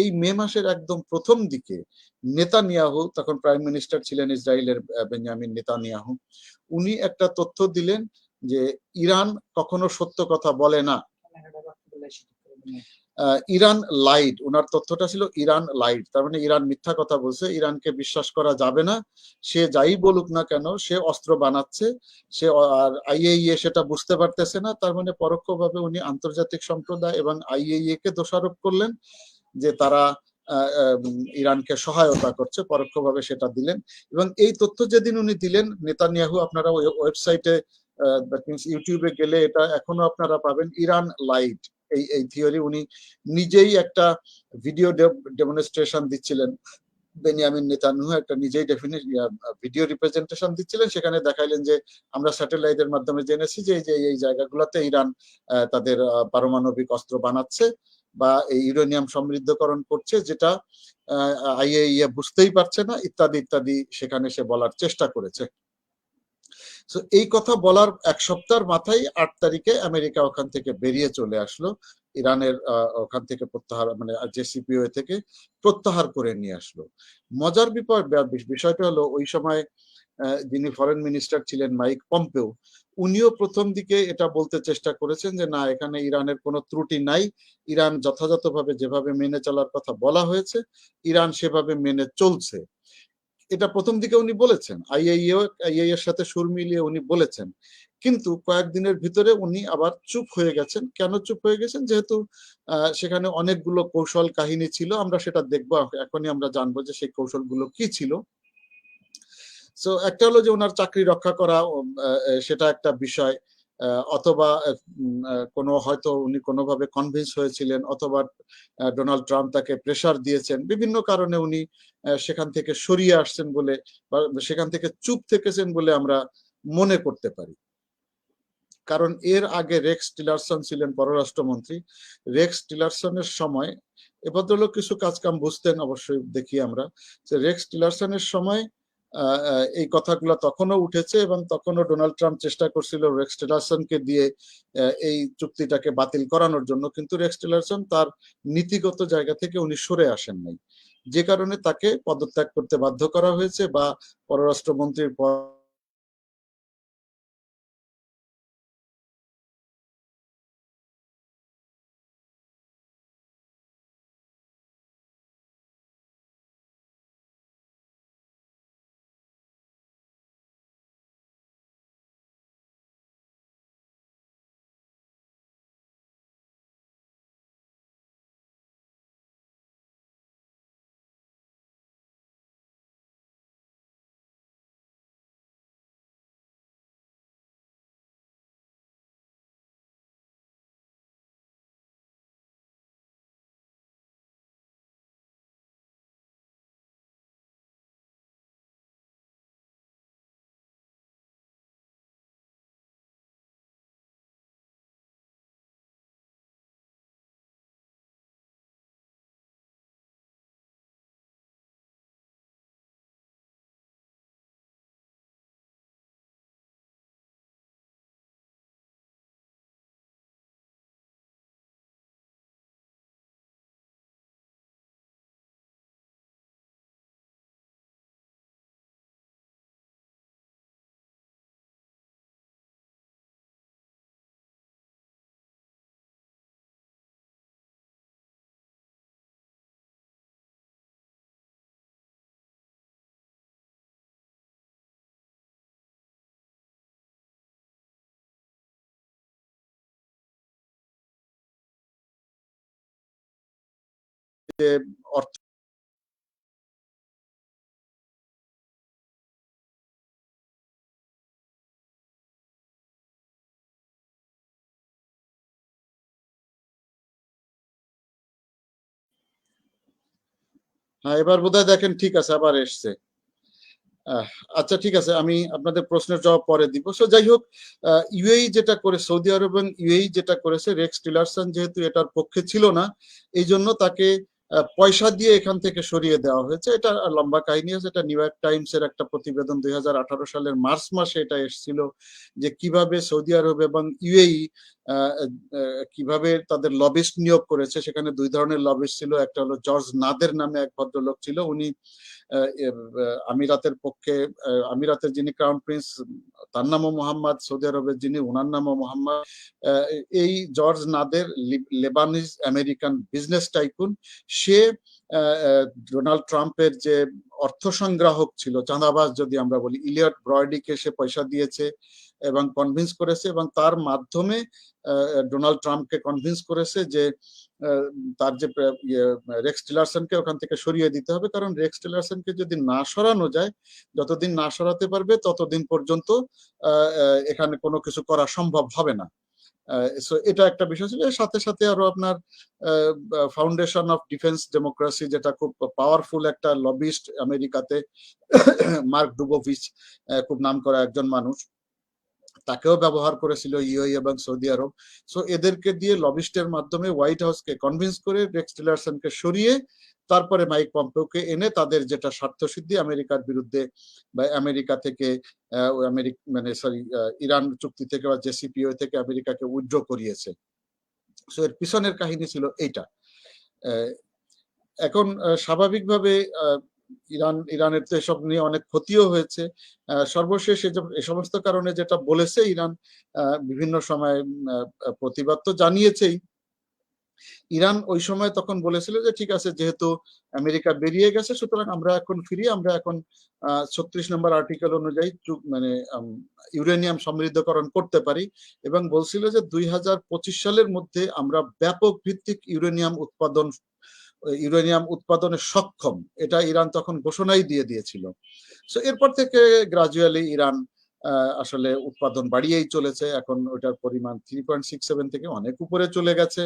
এই মে মাসের একদম প্রথম দিকে নেতানিয়াহু, তখন প্রাইম মিনিস্টার ছিলেন ইসরায়েলের বেঞ্জামিন নেতানিয়াহু, উনি একটা তথ্য দিলেন যে ইরান কখনো সত্য কথা বলে না, ইরান লাইট। ওনার তথ্যটা ছিল ইরান লাইট, তার মানে ইরান মিথ্যা কথা বলছে, ইরানকে বিশ্বাস করা যাবে না, সে যাই বলুক না কেন সে অস্ত্র বানাচ্ছে, সে আর আইএইএ সেটা বুঝতে পারতেছে না। তার মানে পরোক্ষভাবে উনি আন্তর্জাতিক সম্প্রদায় এবং আইএইএ কে দোষারোপ করলেন যে তারা ইরানকে সহায়তা করছে, পরোক্ষভাবে সেটা দিলেন। এবং এই তথ্য যেদিন উনি দিলেন, নেতানিয়াহু, আপনারা ওয়েবসাইটে ইউটিউবে গেলে এটা এখনো আপনারা পাবেন, ইরান লাইট এই থিওরি, উনি নিজেই একটা ভিডিও ডেমনস্ট্রেশন দিচ্ছিলেন, বেনিয়ামিন নেতানিয়াহু একটা নিজেই ভিডিও রিপ্রেজেন্টেশন দিচ্ছিলেন, সেখানে দেখাইলেন যে আমরা স্যাটেলাইটের মাধ্যমে জেনেছি যে এই জায়গাগুলোতে ইরান তাদের পারমাণবিক অস্ত্র বানাচ্ছে বা এই ইউরেনিয়াম সমৃদ্ধকরণ করছে, যেটা আইএইএ বুঝতেই পারছে না, ইত্যাদি ইত্যাদি সেখানে সে বলার চেষ্টা করেছে। সো এই কথা বলার এক সপ্তাহের মাথায় 8 তারিখে আমেরিকা ওখান থেকে বেরিয়ে চলে আসলো, ইরানের ওখান থেকে প্রত্যাহার, মানে জেসিপিওএ থেকে প্রত্যাহার করে নিয়ে আসলো। মজার বিষয়টা হলো, ওই সময় যিনি ফরেন মিনিস্টার ছিলেন মাইক পম্পেও, উনিও প্রথম দিকে এটা বলতে চেষ্টা করেছেন যে না, এখানে ইরানের কোনো ত্রুটি নাই, ইরান যথাযথভাবে যেভাবে মেনে চলার কথা বলা হয়েছে ইরান সেভাবে মেনে চলছে, এটা প্রথম দিকে উনি বলেছেন, আইএইএ এর সাথে সুর মিলিয়ে উনি বলেছেন। কিন্তু কয়েকদিনের ভিতরে উনি আবার চুপ হয়ে গেছেন। কেন চুপ হয়ে গেছেন? যেহেতু সেখানে অনেকগুলো কৌশল কাহিনী ছিল, আমরা সেটা দেখবো, এখনই আমরা জানবো যে সেই কৌশলগুলো কি ছিল। সো একটা হলো যে ওনার চাকরি রক্ষা করা, সেটা একটা বিষয়। অথবা কোনো হয়তো উনি কোনোভাবে কনভিন্স হয়েছিলেন, অথবা ডোনাল্ড ট্রাম্প তাকে প্রেসার দিয়েছেন, বিভিন্ন কারণে উনি সেখান থেকে সরিয়ে আসছেন বলে বা সেখান থেকে চুপ থেকেছেন বলে আমরা মনে করতে পারি। কারণ এর আগে রেক্স টিলারসন ছিলেন পররাষ্ট্রমন্ত্রী। রেক্স টিলারসনের সময় এ ভদ্রলোক কিছু কাজকাম বুঝতেন, অবশ্যই দেখি আমরা যে রেক্স টিলারসনের সময় এই কথাগুলো তখনও উঠেছে এবং তখনও ডোনাল্ড ট্রাম্প চেষ্টা করছিল রেক্স টিলারসনকে দিয়ে এই চুক্তিটাকে বাতিল করানোর জন্য, কিন্তু রেক্স টিলারসন তার নীতিগত জায়গা থেকে উনি সরে আসেন নাই, যে কারণে তাকে পদত্যাগ করতে বাধ্য করা হয়েছে বা পররাষ্ট্রমন্ত্রীর পদ অর্থ হ্যাঁ, এবার বোধহয় দেখেন ঠিক আছে, আবার এসছে। আহ, আচ্ছা ঠিক আছে, আমি আপনাদের প্রশ্নের জবাব পরে দিব। সো যাই হোক, ইউএই যেটা করে, সৌদি আরব এবং ইউএই যেটা করেছে, রেক্স টিলারসন যেহেতু এটার পক্ষে ছিল না, এই জন্য তাকে পয়সা দিয়ে এখান থেকে সরিয়ে দেওয়া হয়েছে। এটা লম্বা কাহিনী আছে, এটা নিউ ইয়র্ক টাইমস এর একটা প্রতিবেদন 2018 সালের মার্চ মাসে এটা এসেছিল, যে কিভাবে সৌদি আরব এবং ইউএই কিভাবে তাদের লবিস্ট নিয়োগ করেছে। সেখানে দুই ধরনের লবিস্ট ছিল, একটা হলো জর্জ নাদের নামে এক ভদ্রলোক ছিল, উনি আমিরাতের পক্ষে, আমিরাতের যিনি ক্রাউন প্রিন্স তার নামও মোহাম্মদ, সৌদি আরবের যিনি ওনার নামও মোহাম্মদ। এই George Nader Lebanese American business tycoon, সে ডোনাল্ড ট্রাম্পের যে অর্থ সংগ্রাহক ছিল, চাঁদাবাজ যদি আমরা বলি, ইলিয়ট ব্রয়ডিকে সে পয়সা দিয়েছে এবং কনভিন্স করেছে, এবং তার মাধ্যমে ডোনাল্ড ট্রাম্পকে কনভিন্স করেছে যে তার যে রেক্স টিলারসনকে ওখান থেকে সরিয়ে দিতে হবে, কারণ রেক্স টিলারসনকে যদি না সরানো যায়, যতদিন না সরাতে পারবে ততদিন পর্যন্ত এখানে কোনো কিছু করা সম্ভব হবে না। এটা একটা বিষয় ছিল। এর সাথে সাথে আরো আপনার ফাউন্ডেশন অফ ডিফেন্স ডেমোক্রেসি, যেটা খুব পাওয়ারফুল একটা লবিস্ট আমেরিকাতে, মার্ক ডুবোভিচ, খুব নামকরা একজন মানুষ, তাকেও ব্যবহার করেছিল ইউএই এবং সৌদি আরব। সো এদেরকে দিয়ে লবিস্টের মাধ্যমে হোয়াইট হাউসকে কনভিন্স করে রেক্স টিলারসনকে সরিয়ে তারপরে মাইক পম্পেওকে এনে তাদের যেটা স্বার্থসিদ্ধি আমেরিকার বিরুদ্ধে বা আমেরিকা থেকে মানে সরি ইরান চুক্তি থেকে বা জেসিপিও থেকে আমেরিকাকে উইথড্র করিয়েছে। সো এর পিছনের কাহিনী ছিল এইটা। এখন স্বাভাবিকভাবে ইরানের তো এসব নিয়ে অনেক ক্ষতিও হয়েছে। সর্বশেষ এ সমস্ত কারণে যেটা বলেছে ইরান, বিভিন্ন সময় প্রতিবাদ তো জানিয়েছেই। ইরান ওই সময় তখন বলেছিল যে ঠিক আছে, যেহেতু আমেরিকা বেরিয়ে গেছে, সুতরাং আমরা এখন ফিরি, আমরা এখন 36 নম্বর আর্টিকেল অনুযায়ী মানে ইউরেনিয়াম সমৃদ্ধকরণ করতে পারি, এবং বলছিল যে 2025 সালের মধ্যে আমরা ব্যাপক ভিত্তিক ইউরেনিয়াম উৎপাদনে সক্ষম, এটা ইরান তখন ঘোষণাই দিয়ে দিয়েছিল। সো এরপর থেকে গ্রাজুয়ালি ইরান আসলে উৎপাদন বাড়িয়েই চলেছে। এখন ওটার পরিমাণ 3.67 থেকে অনেক উপরে চলে গেছে।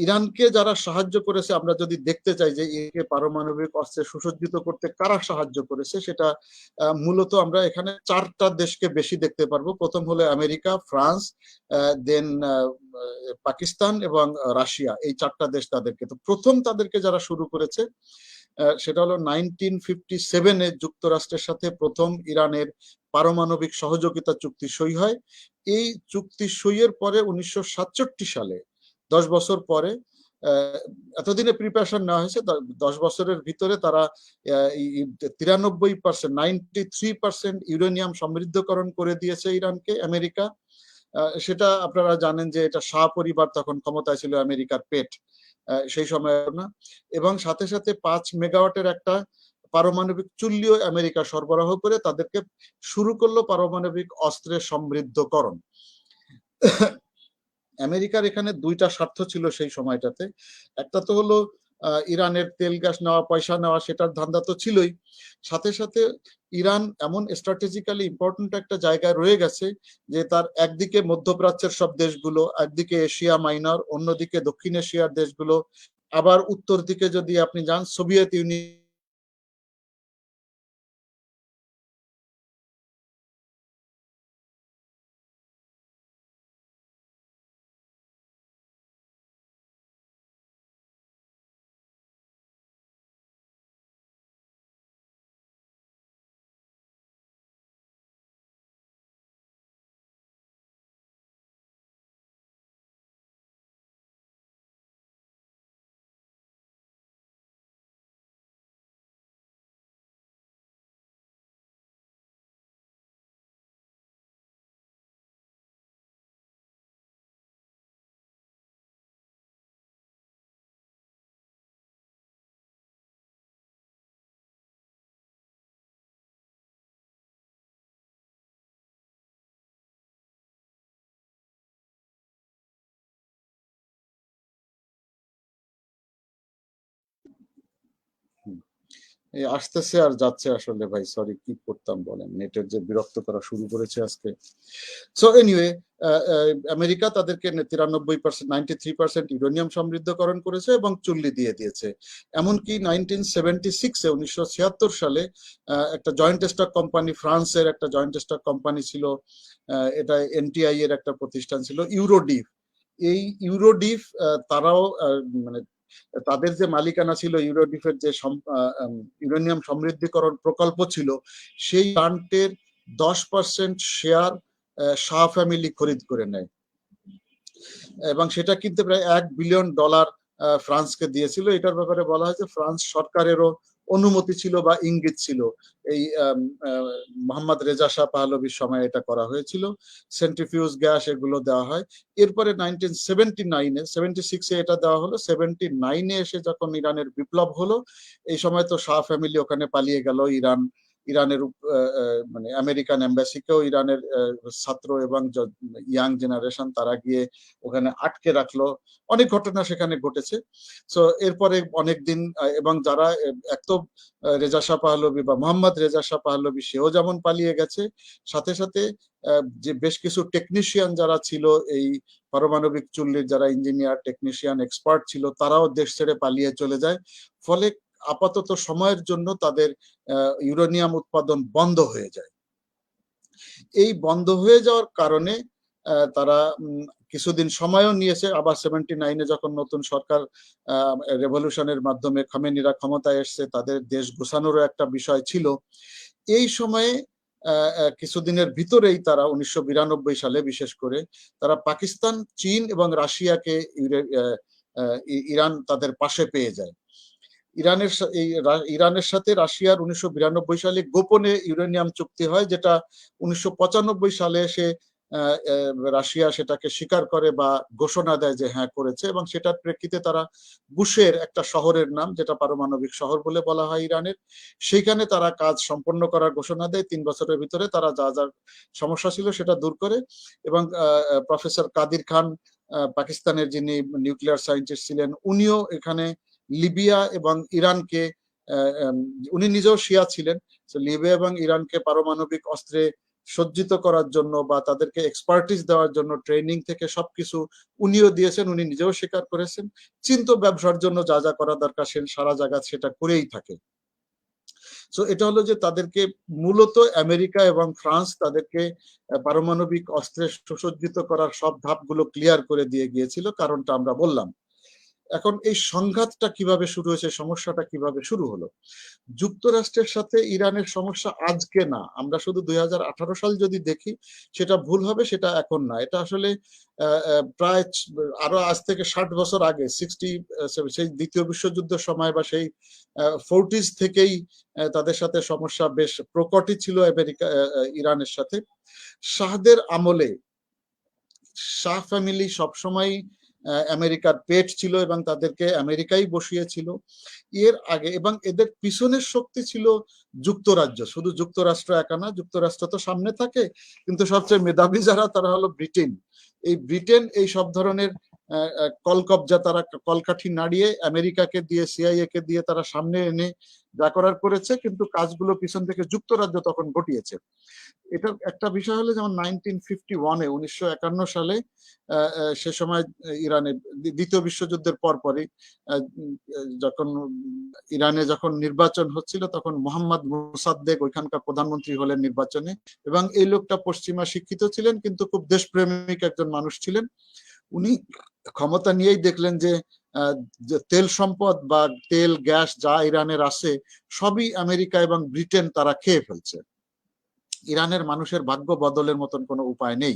ইরানকে যারা সাহায্য করেছে, আমরা যদি দেখতে চাই যে একে পারমাণবিক অস্ত্রে সুসজ্জিত করতে কারা সাহায্য করেছে, সেটা মূলত আমরা এখানে 4টা দেশকে বেশি দেখতে পারবো। প্রথম হলো আমেরিকা, ফ্রান্স, দেন পাকিস্তান এবং রাশিয়া। এই 4টা দেশ তাদেরকে, তো প্রথম তাদেরকে যারা শুরু করেছে সেটা হলো 1957-এ যুক্তরাষ্ট্রের সাথে প্রথম ইরানের পারমাণবিক সহযোগিতা চুক্তি সই হয়। এই চুক্তি সইয়ের পরে 1967 সালে 10 বছর পরে এতদিনে প্রিপারেশন নেওয়া হয়েছে, 10 বছরের ভিতরে তারা 93%, 93% ইউরেনিয়াম সমৃদ্ধকরণ করে দিয়েছে ইরানকে আমেরিকা। সেটা আপনারা জানেন যে এটা শাহ পরিবার তখন ক্ষমতায় ছিল, আমেরিকার পেট সেই সময় না। এবং সাথে সাথে 5 মেগাওয়াটের একটা পারমাণবিক চুল্লিও আমেরিকা সরবরাহ করে তাদেরকে শুরু করলো পারমাণবিক অস্ত্রের সমৃদ্ধকরণ। আমেরিকার এখানে 2টা স্বার্থ ছিল সেই সময়টাতে। একটা তো হলো ইরানের তেল গ্যাস নেওয়া, পয়সা নেওয়া, সেটার ধান্দা তো ছিলই। সাথে সাথে ইরান এমন স্ট্র্যাটেজিক্যালি ইম্পর্টেন্ট একটা জায়গায় রয়ে গেছে যে তার একদিকে মধ্যপ্রাচ্যের সব দেশগুলো, একদিকে এশিয়া মাইনর, অন্যদিকে দক্ষিণ এশিয়ার দেশগুলো, আবার উত্তর দিকে যদি আপনি যান সোভিয়েত ইউনিয়ন, আসতেছে আর যাচ্ছে আসলে ভাই, সরি কি করতাম বলেন, নেটের যে বিরক্ত করা শুরু করেছে আজকে। সো এনিওয়ে, আমেরিকা তাদেরকে 93%, 93% ইউরেনিয়াম সমৃদ্ধকরণ করেছে এবং চুল্লি দিয়ে দিয়েছে। এমনকি 1976-এ 1976 সালে একটা জয়েন্ট স্টক কোম্পানি, ফ্রান্সের একটা জয়েন্ট স্টক কোম্পানি ছিল, এটা এনটিআই এর একটা প্রতিষ্ঠান ছিল, ইউরোডিভ। এই ইউরোডিভ তারাও মানে তাদের যে মালিকানা ছিল, ইউরোডিফের যে ইউরেনিয়াম সমৃদ্ধিকরণ প্রকল্প ছিল, সেই প্লান্টের 10% শেয়ার শাহ ফ্যামিলি খরিদ করে নেয় এবং সেটা কিনতে প্রায় $1 বিলিয়ন ফ্রান্সকে দিয়েছিল। এটার ব্যাপারে বলা হয় যে ফ্রান্স সরকারেরও অনুমতি ছিল বা ইঙ্গিত ছিল। এই মোহাম্মদ রেজা শাহ পাহলভির সময় এটা করা হয়েছিল। সেন্ট্রিফিউজ গ্যাস এগুলো দেওয়া হয়। এরপরে 76-এ এটা দেওয়া হলো। 79-এ এসে যখন ইরানের বিপ্লব হলো, এই সময় তো শাহ ফ্যামিলি ওখানে পালিয়ে গেল। ইরানের মানে আমেরিকান এম্বাসিকেও ইরানের ছাত্র এবং ইয়াং জেনারেশন তারা গিয়ে ওখানে আটকে রাখলো। অনেক ঘটনা সেখানে ঘটেছে। সো এরপরে অনেকদিন, এবং যারা এক তো রেজা শাহ পাহলভি বা মোহাম্মদ রেজা শাহ পাহলভি, সেও যেমন পালিয়ে গেছে, সাথে সাথে যে বেশ কিছু টেকনিশিয়ান যারা ছিল, এই পারমাণবিক চুল্লির যারা ইঞ্জিনিয়ার, টেকনিশিয়ান, এক্সপার্ট ছিল, তারাও দেশ ছেড়ে পালিয়ে চলে যায়। ফলে আপাতত সময়ের জন্য তাদের ইউরেনিয়াম উৎপাদন বন্ধ হয়ে যায়। এই বন্ধ হয়ে যাওয়ার কারণে তারা কিছুদিন সময়ও নিয়েছে। আবার 79-এ যখন নতুন সরকার রেভলিউশনের মাধ্যমে খামেনিরা ক্ষমতায় এসছে, তাদের দেশ গোছানোরও একটা বিষয় ছিল। এই সময়ে কিছুদিনের ভিতরেই তারা 1992 সালে বিশেষ করে তারা পাকিস্তান, চীন এবং রাশিয়াকে ইরান তাদের পাশে পেয়ে যায়। ইরানের সাথে রাশিয়ার 1992 সালে গোপনে ইউরেনিয়াম চুক্তি হয়, যেটা 1995 সালে এসে রাশিয়া সেটাকে স্বীকার করে বা ঘোষণা দেয় যে হ্যাঁ করেছে, এবং সেটার প্রেক্ষিতে তারা বুশের একটা শহরের নাম, যেটা পারমাণবিক শহর বলে বলা হয় ইরানের, সেইখানে তারা কাজ সম্পন্ন করার ঘোষণা দেয়। 3 বছরের ভিতরে তারা যা যা সমস্যা ছিল সেটা দূর করে। এবং প্রফেসর কাদির খান, পাকিস্তানের যিনি নিউক্লিয়ার সায়েন্টিস্ট ছিলেন, উনিও এখানে লিবিয়া এবং ইরানকে উনি নিজেও শিয়া ছিলেন। লিবিয়া এবং ইরানকে পারমাণবিক অস্ত্রে সজ্জিত করার জন্য বা তাদেরকে এক্সপার্টিস দেওয়ার জন্য ট্রেনিং থেকে সবকিছু উনিও দিয়েছেন, উনি নিজেও স্বীকার করেছেন। চীন তো ব্যবসার জন্য যা যা করা দরকার সে সারা জায়গা সেটা করেই থাকে। সো এটা হলো যে তাদেরকে মূলত আমেরিকা এবং ফ্রান্স তাদেরকে পারমাণবিক অস্ত্রে সুসজ্জিত করার সব ধাপগুলো ক্লিয়ার করে দিয়ে গিয়েছিল, কারণটা আমরা বললাম। এখন এই সংঘাতটা কিভাবে শুরু হয়েছে, সমস্যাটা কিভাবে শুরু হলো? যুক্তরাষ্ট্রের সাথে ইরানের সমস্যা আজকে না, আমরা শুধু 2018 সাল যদি দেখি সেটা ভুল হবে, সেটা এখন না, এটা আসলে প্রায় আরো আজ থেকে 60 বছর আগে সেই দ্বিতীয় বিশ্বযুদ্ধের সময় বা সেই 40s থেকেই তাদের সাথে সমস্যা বেশ প্রকটই ছিল আমেরিকা ইরানের সাথে। শাহদের আমলে শাহ ফ্যামিলি সবসময় আমেরিকার পেট ছিল এবং তাদেরকে আমেরিকাই বসিয়েছিল এর আগে, এবং এদের পিছনের শক্তি ছিল যুক্তরাজ্য। শুধু যুক্তরাষ্ট্র একা না, যুক্তরাষ্ট্র তো সামনে থাকে, কিন্তু সবচেয়ে মেধাবী যারা তারা হলো ব্রিটেন। এই ব্রিটেন এই সব ধরনের কলকবজা, তারা কলকাঠি নাড়িয়ে আমেরিকাকে দিয়ে, সিআইএ কে দিয়ে তারা সামনে এনে যা করার করেছে, কিন্তু কাজগুলো পিছন থেকে যুক্তরাজ্য তখন ঘটিয়েছে। এটা একটা বিষয় হলো যেমন 1951 সালে সে সময় ইরানে দ্বিতীয় বিশ্বযুদ্ধের পরপরই যখন ইরানে যখন নির্বাচন হচ্ছিল, তখন মোহাম্মদ মোসাদ্দেক ওইখানকার প্রধানমন্ত্রী হলেন নির্বাচনে, এবং এই লোকটা পশ্চিমা শিক্ষিত ছিলেন কিন্তু খুব দেশপ্রেমিক একজন মানুষ ছিলেন। উনি ক্ষমতা নিয়েই দেখলেন যে তেল সম্পদ বা তেল গ্যাস যা ইরানের আছে সবই আমেরিকা এবং ব্রিটেন তারা খেয়ে ফেলছে, ইরানের মানুষের ভাগ্য বদলের মতন কোনো উপায় নেই।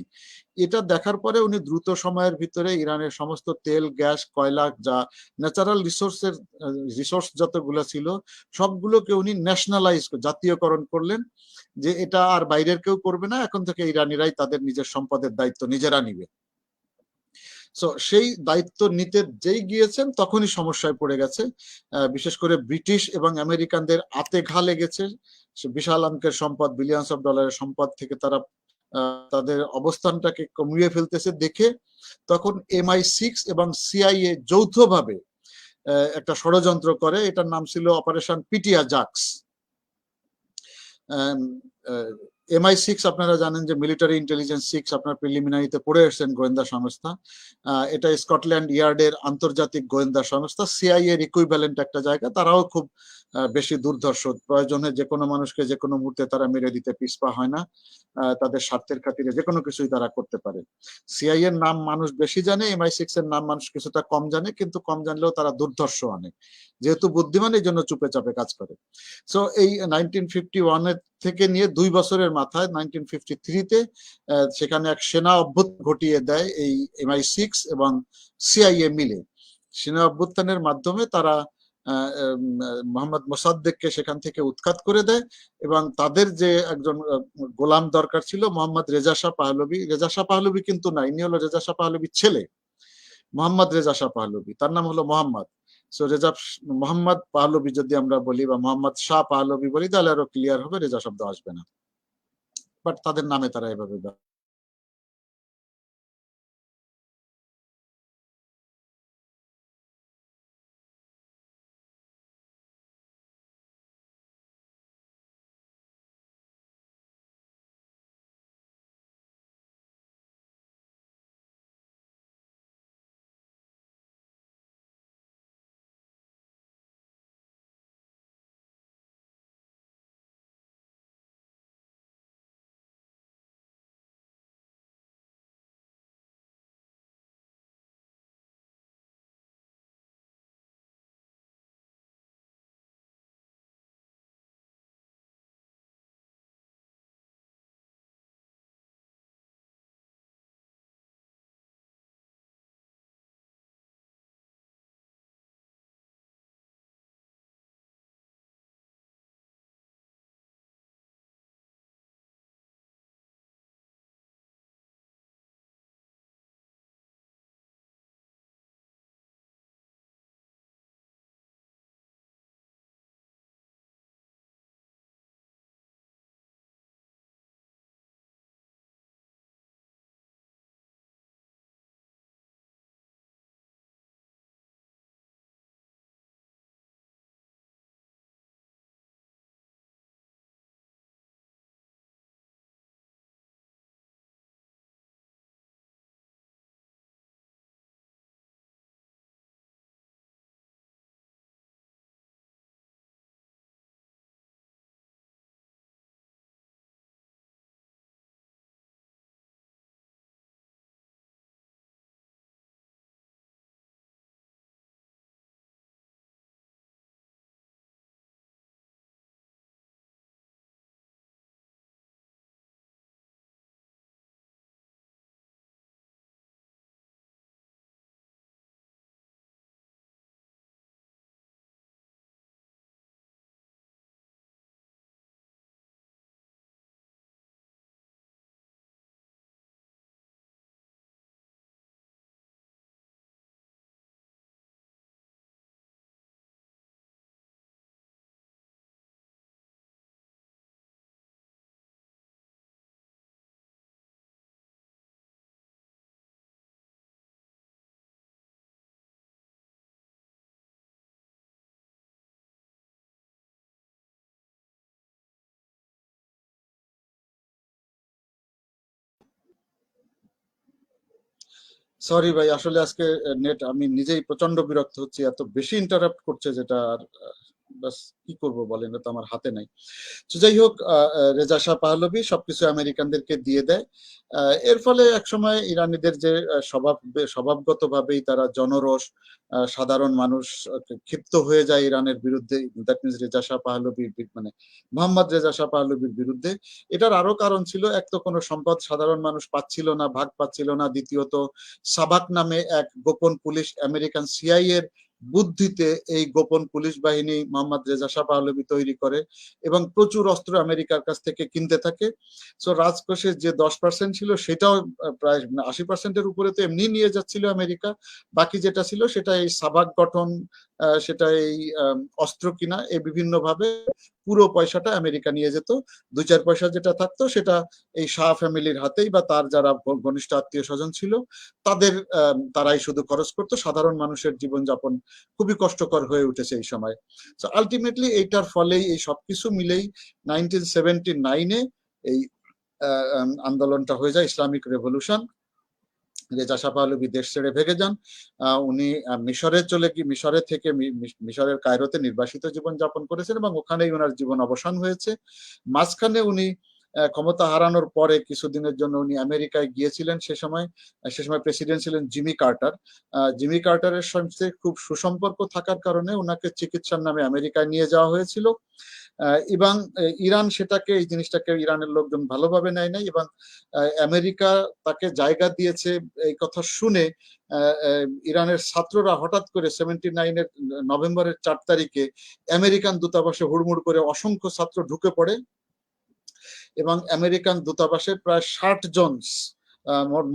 এটা দেখার পরে উনি দ্রুত সময়ের ভিতরে ইরানের সমস্ত তেল, গ্যাস, কয়লা, যা ন্যাচারাল রিসোর্স যতগুলো ছিল সবগুলোকে উনি ন্যাশনালাইজ, জাতীয়করণ করলেন, যে এটা আর বাইরের কেউ করবে না, এখন থেকে ইরানিরাই তাদের নিজের সম্পদের দায়িত্ব নিজেরা নিবে। সো সেই দায়িত্ব নিতে যেই গিয়েছেন তখনই সমস্যায় পড়ে গেছে। বিশেষ করে ব্রিটিশ এবং আমেরিকানদের আতে ঘা লেগেছে। বিশাল অঙ্কের সম্পদ, বিলিয়ন্স অফ ডলারের সম্পদ থেকে তারা তাদের অবস্থানটাকে কমিয়ে ফেলতেছে দেখে তখন MI6 এবং CIA যৌথভাবে একটা ষড়যন্ত্র করে, এটার নাম ছিল অপারেশন পিটিয়া জাক্স। MI6 আপনারা জানেন যে মিলিটারি ইন্টেলিজেন্স 6, আপনার প্রিলিমিনারিতে পড়ে এসেছেন, গোয়েন্দা সংস্থা। এটা স্কটল্যান্ড ইয়ার্ডের আন্তর্জাতিক গোয়েন্দা সংস্থা, CIA এর ইকুইভ্যালেন্ট একটা জায়গা। তারাও খুব বেশি দুর্ধর্ষ, প্রয়োজনে যে কোনো মানুষকে যে কোনো মুহূর্তে তারা মেরে দিতে পিছপা হয় না, তাদের স্বার্থের খাতিরে যে কোনো কিছুই তারা করতে পারে। CIA এর নাম মানুষ বেশি জানে, MI6 এর নাম মানুষ কিছুটা কম জানে, কিন্তু কম জানলেও তারা দুর্ধর্ষ অনেক, যেহেতু বুদ্ধিমান এই জন্য চুপে চাপে কাজ করে। সো এই 1951 থেকে নিয়ে 2 বছরের মাথায় 1953-তে সেখানে এক সেনা অভ্যুত্থান ঘটিয়ে দেয় এই MI6 এবং CIA মিলে। সেনা অভ্যুত্থানের মাধ্যমে তারা মোহাম্মদ মোসাদ্দেককে সেখান থেকে উৎখাত করে দেয়, এবং তাদের যে একজন গোলাম দরকার ছিল মোহাম্মদ রেজা শাহ পাহলভি, রেজা শাহ পাহলভি কিন্তু না, ইনি হলো রেজা শাহ পাহলভির ছেলে, মোহাম্মদ রেজা শাহ পাহলভি, তার নাম হলো মোহাম্মদ। সো রেজা মোহাম্মদ পাহলভি যদি আমরা বলি বা মোহাম্মদ শাহ পাহলভি বলি তাহলে আরো ক্লিয়ার হবে, রেজা শব্দ আসবে না, বাট তাদের নামে তারা এভাবে সরি ভাই, আসলে আজকে নেট আমি নিজেই প্রচন্ড বিরক্ত হচ্ছি, এত বেশি ইন্টারাপ্ট করছে যেটা আর বাস কি করব বলেন, এটা তো আমার হাতে নাই। তো যাই হোক, রেজা শাহ পাহলভি সবকিছু আমেরিকানদেরকে দিয়ে দেয়। এর ফলে একসময় ইরানিদের যে স্বভাবগতভাবেই তারা জনরোষ, সাধারণ মানুষ ক্ষিপ্ত হয়ে যায় ইরানের বিরুদ্ধে, দ্যাট মিনস রেজা শাহ পাহলভির মানে মোহাম্মদ রেজা শাহ পাহলভির বিরুদ্ধে। এটার আরো কারণ ছিল, এক তো কোনো সম্পদ সাধারণ মানুষ পাচ্ছিল না, ভাগ পাচ্ছিল না, দ্বিতীয়ত সাবাক নামে এক গোপন পুলিশ আমেরিকান সিআই এর বুদ্ধিতে এই গোপন পুলিশ বাহিনী মোহাম্মদ রেজা শাহ পাহলভি তৈরি করে এবং প্রচুর অস্ত্র আমেরিকার কাছ থেকে কিনতে থাকে। সো রাজকোষের যে 10% ছিল সেটাও প্রায় 80%-এর উপরে তো এমনি নিয়ে যাচ্ছিল আমেরিকা। বাকি যেটা ছিল সেটা এই সাবাক গঠন, সেটা এই অস্ত্র কিনা, এই বিভিন্ন ভাবে পুরো পয়সাটা আমেরিকা নিয়ে যেত। 2-4 পয়সা যেটা থাকতো সেটা এই শাহ ফ্যামিলির হাতেই বা তার যারা ঘনিষ্ঠ আত্মীয় স্বজন ছিল তাদের, তারাই শুধু খরচ করতো। সাধারণ মানুষের জীবনযাপন খুবই কষ্টকর হয়ে উঠেছে এই সময়। সো আলটিমেটলি এইটার ফলেই, এই সবকিছু মিলেই 1979-এ এই আন্দোলনটা হয়ে যায়, ইসলামিক রেভলিউশন। রেজা শাহ পাহলভি দেশ ছেড়ে ভেগে যান। উনি মিশরে চলে গিয়ে মিশরে থেকে মিশরের কায়রোতে নির্বাসিত জীবন যাপন করেছেন এবং ওখানেই ওনার জীবন অবসান হয়েছে। মাঝখানে উনি ক্ষমতা হারানোর পরে কিছুদিনের জন্য উনি আমেরিকায় গিয়েছিলেন। সে সময় প্রেসিডেন্ট ছিলেন জিমি কার্টার। জিমি কার্টারের সঙ্গে খুব সুসম্পর্ক থাকার কারণে ওনাকে চিকিৎসার নামে আমেরিকায় নিয়ে যাওয়া হয়েছিল এবং ইরান সেটাকে, এই জিনিসটাকে ইরানের লোকজন ভালোভাবে নেয় নাই এবং আমেরিকা তাকে জায়গা দিয়েছে এই কথা শুনে ইরানের ছাত্ররা হঠাৎ করে 79-এর নভেম্বরের 4 তারিখে আমেরিকান দূতাবাসে হুড়মুড় করে অসংখ্য ছাত্র ঢুকে পড়ে এবং আমেরিকান দূতাবাসের প্রায় 60 জন,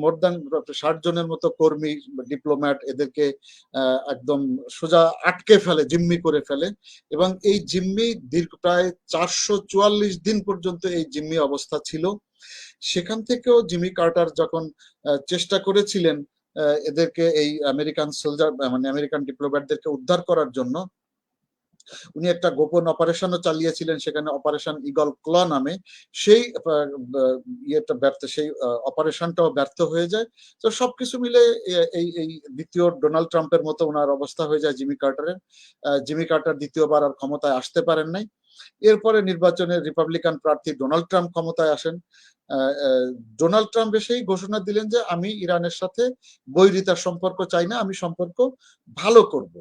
মোর দ্যান 60 জনের মতো কর্মী, ডিপ্লোম্যাট, এদেরকে একদম সোজা আটকে ফেলে, জিম্মি করে ফেলে এবং এই জিম্মি দীর্ঘ প্রায় 444 দিন পর্যন্ত এই জিম্মি অবস্থা ছিল। সেখান থেকেও জিমি কার্টার যখন চেষ্টা করেছিলেন এদেরকে, এই আমেরিকান সোলজার মানে আমেরিকান ডিপ্লোম্যাটদেরকে উদ্ধার করার জন্য, উনি একটা গোপন অপারেশনও চালিয়েছিলেন সেখানে, অপারেশন ইগল ক্ল নামে। সেই সেই অপারেশনটাও ব্যর্থ হয়ে যায়। তো সবকিছু মিলে এই এই দ্বিতীয় ডোনাল্ড ট্রাম্পের মতো ওনার অবস্থা হয়ে যায় জিমি কার্টারের। জিমি কার্টার দ্বিতীয়বার আর ক্ষমতায় আসতে পারেন নাই। এরপরে নির্বাচনে রিপাবলিকান প্রার্থী ডোনাল্ড ট্রাম্প ক্ষমতায় আসেন। ডোনাল্ড ট্রাম্প এসেই ঘোষণা দিলেন যে আমি ইরানের সাথে বৈরিতার সম্পর্ক চাই না, আমি সম্পর্ক ভালো করব।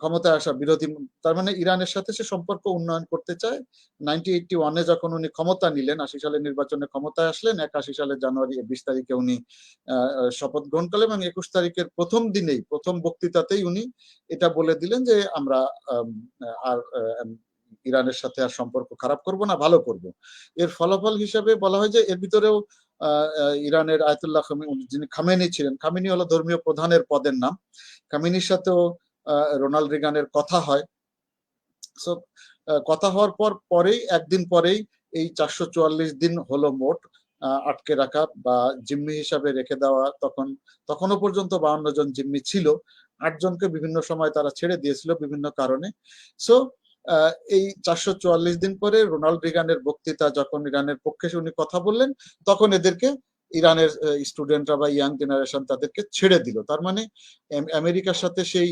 ক্ষমতায় আসা বিরোধী, তার মানে ইরানের সাথে সে সম্পর্ক উন্নয়ন করতে চায়। 1981-এ যখন উনি ক্ষমতা নিলেন, 80 সালের নির্বাচনে ক্ষমতায় আসলেন, 81 সালের জানুয়ারি 20 তারিখে উনি শপথ গ্রহণ করলেন এবং 21 তারিখের প্রথম দিনেই, প্রথম বক্তৃতাতেই উনি এটা বলে দিলেন যে আমরা আর ইরানের সাথে আর সম্পর্ক খারাপ করব না, ভালো করব। এর ফলাফল হিসাবে বলা হয় যে এর ভিতরেও ইরানের আয়াতুল্লাহ যিনি খামেনি ছিলেন, খামেনি হলো ধর্মীয় প্রধানের পদের নাম, খামেনির সাথেও রোনাল্ড রিগানের কথা হয়। সো কথা হওয়ার পরেই একদিন পরেই এই 444 দিন হলো মোট আটকে রাখা বা জিম্মি হিসাবে রেখে দেওয়া। তখনও পর্যন্ত 52 জন জিম্মি ছিল, 8 জনকে বিভিন্ন সময় তারা ছেড়ে দিয়েছিল বিভিন্ন কারণে। সো এই 444 দিন পরে রোনাল্ড রিগানের বক্তৃতা যখন ইরানের পক্ষে উনি কথা বললেন, তখন এদেরকে ইরানের স্টুডেন্টরা বা ইয়াং জেনারেশন তাদেরকে ছেড়ে দিল। তার মানে আমেরিকার সাথে সেই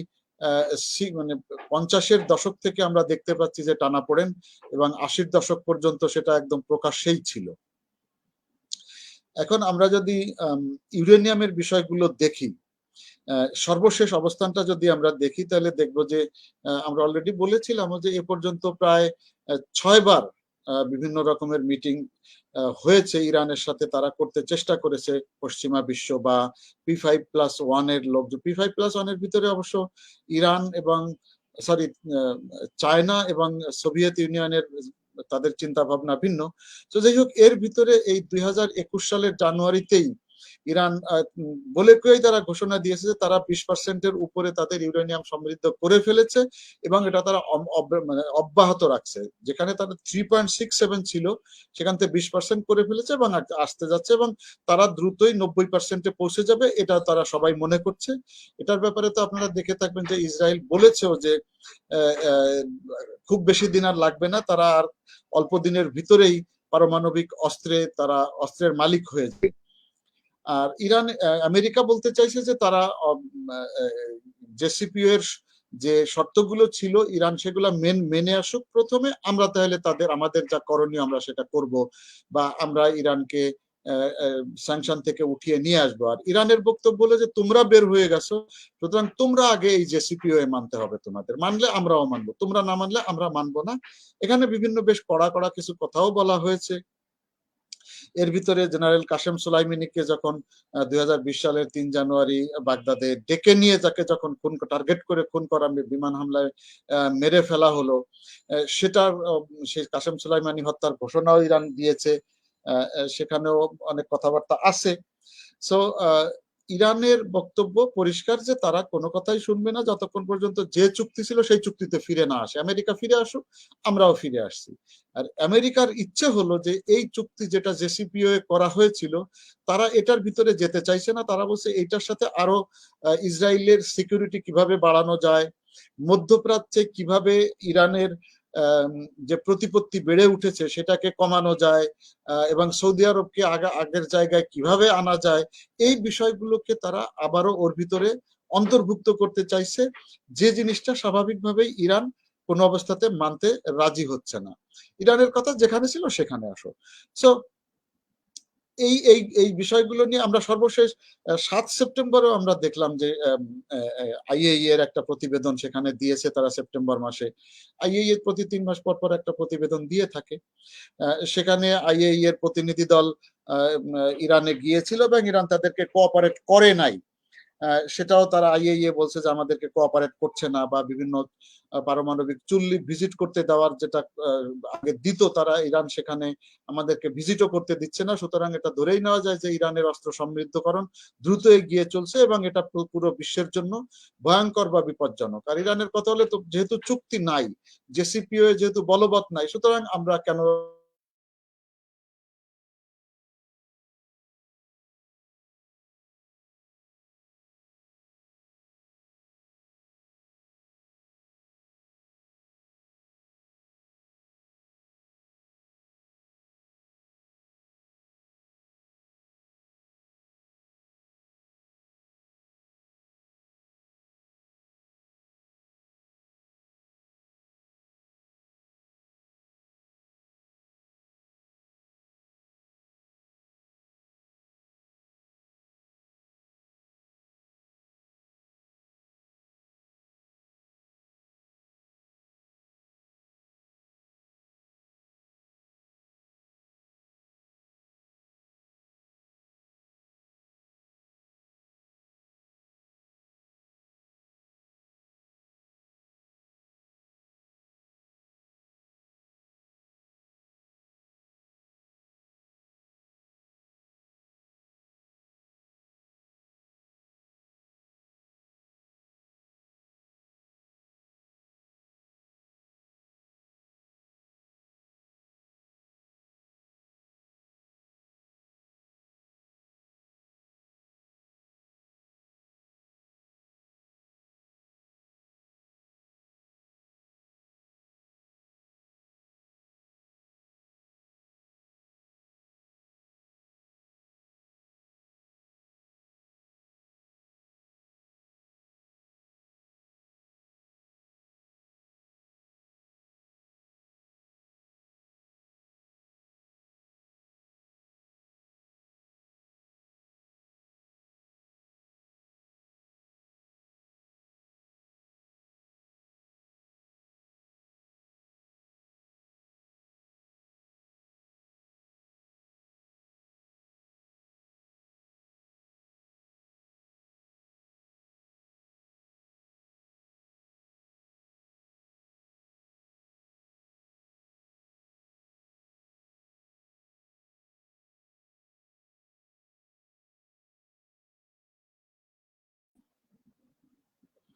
মানে 50-এর দশক থেকে আমরা দেখতে পাচ্ছি যে টানাপোড়েন এবং 80-র দশক পর্যন্ত সেটা একদম প্রকাশ্যেই ছিল। এখন আমরা যদি ইউরেনিয়ামের বিষয়গুলো দেখি, সর্বশেষ অবস্থানটা যদি আমরা দেখি তাহলে দেখব যে আমরা অলরেডি বলেছিলাম যে এ পর্যন্ত প্রায় 6 বার বিভিন্ন রকমের মিটিং হয়েছে ইরানের সাথে, তারা করতে চেষ্টা করেছে পশ্চিমা বিশ্ব বা P5+1 এর লোক। P5+1 এর ভিতরে অবশ্য ইরান এবং চায়না এবং সোভিয়েত ইউনিয়নের তাদের চিন্তা ভাবনা ভিন্ন। তো যাই হোক, এর ভিতরে এই 2021 সালের জানুয়ারিতেই ইরান বলে কয়েই তারা ঘোষণা দিয়েছে যে তারা 20%-এর উপরে তাদের ইউরেনিয়াম সমৃদ্ধ করে ফেলেছে এবং এটা তারা মানে অব্যাহত রাখছে। যেখানে তারা 3.67 ছিল সেখান থেকে 20% করে ফেলেছে এবং আসতে যাচ্ছে এবং তারা দ্রুতই 90%-এ পৌঁছে যাবে, এটা তারা সবাই মনে করছে। এটার ব্যাপারে তো আপনারা দেখে থাকবেন যে ইসরায়েল বলেছেও যে খুব বেশি দিন আর লাগবে না, তারা আর অল্প দিনের ভিতরেই পারমাণবিক অস্ত্রের মালিক হয়ে যাবে। আর ইরান আমেরিকা বলতে চাইছে যে তারা জেসিপিও এর যে শর্তগুলো ছিল ইরান সেগুলো মেনে আসুক প্রথমে, আমরা তাহলে আমাদের যা করণীয় আমরা সেটা করব, বা আমরা ইরানকে স্যাংশন থেকে উঠিয়ে নিয়ে আসবো। আর ইরানের বক্তব্য হলো যে তোমরা বের হয়ে গেছো, সুতরাং তোমরা আগে এই জেসিপিও মানতে হবে, তোমাদের মানলে আমরাও মানবো, তোমরা না মানলে আমরা মানবো না। এখানে বিভিন্ন বেশ কড়া কড়া কিছু কথাও বলা হয়েছে। এর ভিতরে জেনারেল কাসেম সোলাইমানিকে যখন 2020 সালের 3 জানুয়ারি বাগদাদে ডেকে নিয়ে যাকে যখন টার্গেট করে খুন করা বিমান হামলায় মেরে ফেলা হলো, সেটার সেই কাসেম সোলাইমানি হত্যার ঘোষণাও ইরান দিয়েছে, সেখানেও অনেক কথাবার্তা আছে। সো ইরানের বক্তব্য পরিষ্কার যে তারা কোনো কথাই শুনবে না যতক্ষণ পর্যন্ত যে চুক্তি ছিল সেই চুক্তিতে ফিরে না আসে। আমেরিকা ফিরে আসুক, আমরাও ফিরে আসছি। আর আমেরিকার ইচ্ছে হলো যে এই চুক্তি যেটা জেসিপিও করা হয়েছিল তারা এটার ভিতরে যেতে চাইছে না। তারা বলছে এইটার সাথে আরো ইসরায়েলের সিকিউরিটি কিভাবে বাড়ানো যায়, মধ্যপ্রাচ্যে কিভাবে ইরানের যে প্রতিপত্তি বেড়ে উঠেছে সেটাকে কমানো যায়, এবং সৌদি আরবকে আগের জায়গায় কিভাবে আনা যায়, এই বিষয়গুলোকে তারা আবারও ওর ভিতরে অন্তর্ভুক্ত করতে চাইছে, যে জিনিসটা স্বাভাবিকভাবেই ইরান কোনো অবস্থাতে মানতে রাজি হচ্ছে না। ইরানের কথা যেখানে ছিল সেখানে আসো। সো এই এই এই বিষয়গুলো নিয়ে আমরা সর্বশেষ 7 সেপ্টেম্বরও আমরা দেখলাম যে আইএই এর একটা প্রতিবেদন সেখানে দিয়েছে তারা সেপ্টেম্বর মাসে। আইএই এর প্রতি 3 মাস পর পর একটা প্রতিবেদন দিয়ে থাকে। সেখানে আইএই এর প্রতিনিধি দল ইরানে গিয়েছিল এবং ইরান তাদেরকে কোঅপারেট করে নাই। সেটাও তারা আইএইএ বলছে যে আমাদেরকে কোঅপারেট করছে না, বা বিভিন্ন পারমাণবিক চুল্লি ভিজিট করতে দেওয়ার যেটা আগে দিত তারা, ইরান সেখানে আমাদেরকে ভিজিটও করতে দিচ্ছে না। সুতরাং এটা ধরেই নেওয়া যায় যে ইরানের অস্ত্র সমৃদ্ধকরণ দ্রুত এগিয়ে চলছে এবং এটা পুরো বিশ্বের জন্য ভয়ঙ্কর বা বিপজ্জনক। আর ইরানের কথা হলে তো যেহেতু চুক্তি নাই, জেসিপিও যেহেতু বলবৎ নাই, সুতরাং আমরা কেন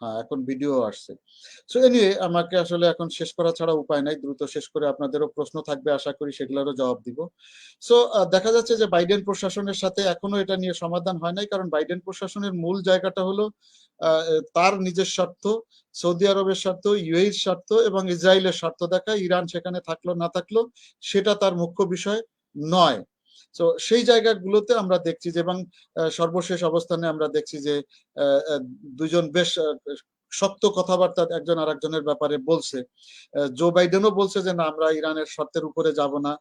হ্যাঁ, এখন ভিডিও আসছে। সো এনিওয়ে আমাকে আসলে এখন শেষ করা ছাড়া উপায় নাই। দ্রুত শেষ করে আপনাদেরও প্রশ্ন থাকবে আশা করি সেগুলোরও জবাব দিব। সো দেখা যাচ্ছে যে বাইডেন প্রশাসনের সাথে এখনো এটা নিয়ে সমাধান হয় নাই। কারণ বাইডেন প্রশাসনের মূল জায়গাটা হলো তার নিজের স্বার্থ, সৌদি আরবের স্বার্থ, ইউএইর স্বার্থ এবং ইসরায়েলের স্বার্থ দেখা। ইরান সেখানে থাকলো না থাকলো সেটা তার মুখ্য বিষয় নয়। তো সেই জায়গাগুলোতে আমরা দেখছি যে, এবং সর্বশেষ অবস্থানে আমরা দেখছি যে দুজন বেশ শক্ত কথাবার্তা একজন আরেকজনের ব্যাপারে বলছে। জো বাইডেনও বলছে যে না, আমরা ইরানের শর্তের উপরে যাব না,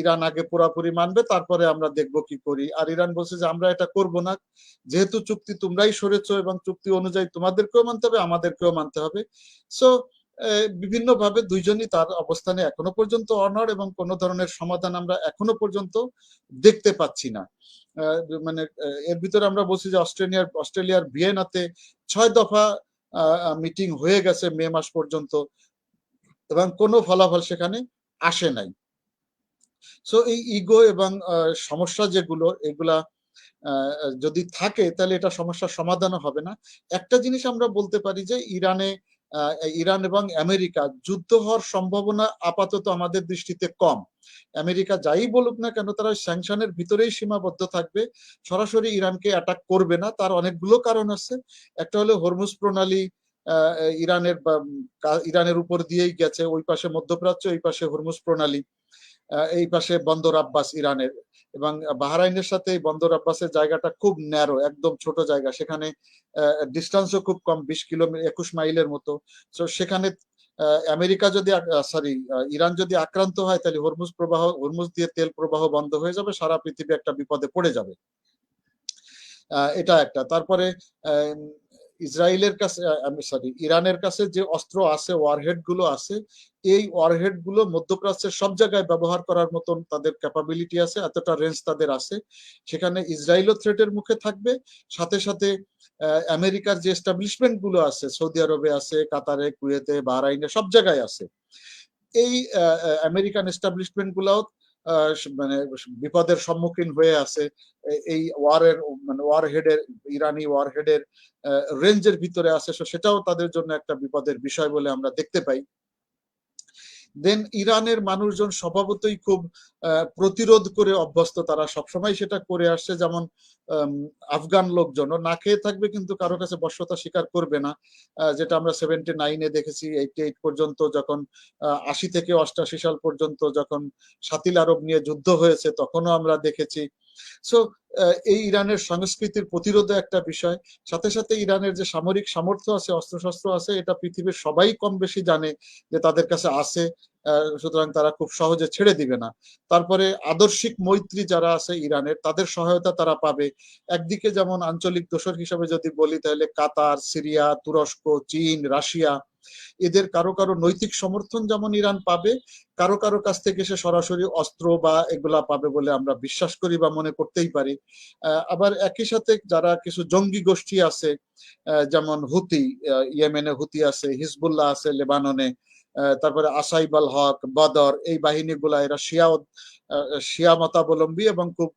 ইরান আগে পুরাপুরি মানবে, তারপরে আমরা দেখব কি করি। আর ইরান বলছে যে আমরা এটা করব না, যেহেতু চুক্তি তোমরাই সরেছো এবং চুক্তি অনুযায়ী তোমাদেরকেও মানতে হবে, আমাদেরকেও মানতে হবে। সো বিভিন্নভাবে দুইজনই তার অবস্থানে এখনো পর্যন্ত অনড়, এবং কোনো ধরনের সমাধান আমরা এখনো পর্যন্ত দেখতে পাচ্ছি না। মানে এর ভিতরে আমরা বলছি যে অস্ট্রেলিয়ার ভিয়েনাতে 6 দফা মিটিং হয়ে গেছে মে মাস পর্যন্ত, এবং কোনো ফলাফল সেখানে আসে নাই। সো এই ইগো এবং সমস্যা যেগুলো, এগুলা যদি থাকে তাহলে এটা সমস্যার সমাধানও হবে না। একটা জিনিস আমরা বলতে পারি যে ইরান এবং আমেরিকা যুদ্ধ হওয়ার সম্ভাবনা আপাতত আমাদের দৃষ্টিতে কম। আমেরিকা যাই বলুক না কেন, তারা স্যাংশনের ভিতরেই সীমাবদ্ধ থাকবে, সরাসরি ইরানকে অ্যাটাক করবে না। তার অনেকগুলো কারণ আছে। একটা হলো হরমুজ প্রণালী ইরানের উপর দিয়েই গেছে, ওই পাশে মধ্যপ্রাচ্য, এই পাশে হরমুজ প্রণালী, এই পাশে বন্দর আব্বাস ইরানের, এবং বাহরাইনের সাথে এই বন্দর আব্বাসের জায়গাটা খুব ন্যারো, একদম ছোট জায়গা, সেখানে ডিস্টেন্সও খুব কম, 20 কিলোমিটার 21 মাইলের মতো। তো সেখানে আমেরিকা যদি ইরান যদি আক্রান্ত হয়, তাহলে হরমুজ দিয়ে তেল প্রবাহ বন্ধ হয়ে যাবে, সারা পৃথিবী একটা বিপদে পড়ে যাবে। এটা একটা। তারপরে ইসরায়েলের কাছে ইরানের কাছে যে অস্ত্র আছে, ওয়ারহেড গুলো আছে, এই ওয়ারহেড গুলো মধ্যপ্রাচ্যের সব জায়গায় ব্যবহার করার মতন তাদের ক্যাপাবিলিটি আছে, এতটা রেঞ্জ তাদের আছে। সেখানে ইসরায়েলও থ্রেটের মুখে থাকবে, সাথে সাথে আমেরিকার যে এস্টাবলিশমেন্ট গুলো আছে, সৌদি আরবে আছে, কাতারে, কুয়েতে, বাহরাইনে, সব জায়গায় আছে। এই আমেরিকান এস্টাবলিশমেন্ট গুলাও মানে বিপদের সম্মুখীন হয়ে আছে এই ওয়ারহেডের, ইরানি ওয়ারহেডের রেঞ্জের ভিতরে আছে। সেটাও তাদের জন্য একটা বিপদের বিষয় বলে আমরা দেখতে পাই। দেন ইরানের মানুষজন স্বভাবতই খুব প্রতিরোধ করে অভ্যস্ত, তারা সবসময় সেটা করে আসছে। যেমন আফগান লোকজনও না খেয়ে থাকবে, কিন্তু কারো কাছে বশ্যতা স্বীকার করবে না, যেটা আমরা 79-এ দেখেছি, 88 পর্যন্ত, যখন 80 থেকে 88 সাল পর্যন্ত যখন সাতিল আরব নিয়ে যুদ্ধ হয়েছে, তখনও আমরা দেখেছি। সো এই ইরানের সংস্কৃতির প্রতিরোধে একটা বিষয়, সাথে সাথে ইরানের যে সামরিক সামর্থ্য আছে, অস্ত্রশস্ত্র আছে, এটা পৃথিবীর সবাই কম বেশি জানে যে তাদের কাছে আছে, সুতরাং তারা খুব সহজে ছেড়ে দিবে না। তারপরে আদর্শিক মৈত্রী যারা আছে ইরানের, তাদের সহায়তা তারা পাবে। একদিকে যেমন আঞ্চলিক দোসর হিসাবে যদি বলি, তাহলে কাতার, সিরিয়া, তুরস্ক, চীন, রাশিয়া, এদের কারো কারো নৈতিক সমর্থন যেমন ইরান পাবে, কারো কারো কাছ থেকে সে সরাসরি অস্ত্র বা এগুলা পাবে বলে আমরা বিশ্বাস করি বা মনে করতেই পারি। আবার একই সাথে যারা কিছু জঙ্গি গোষ্ঠী আছে, যেমন হুতি, ইয়েমেনে হুতি আছে, হিজবুল্লাহ আছে লেবাননে, তারপরে আসাইব আল হক, বদর, এই বাহিনীগুলা, এরা শিয়া মতাবলম্বী এবং খুব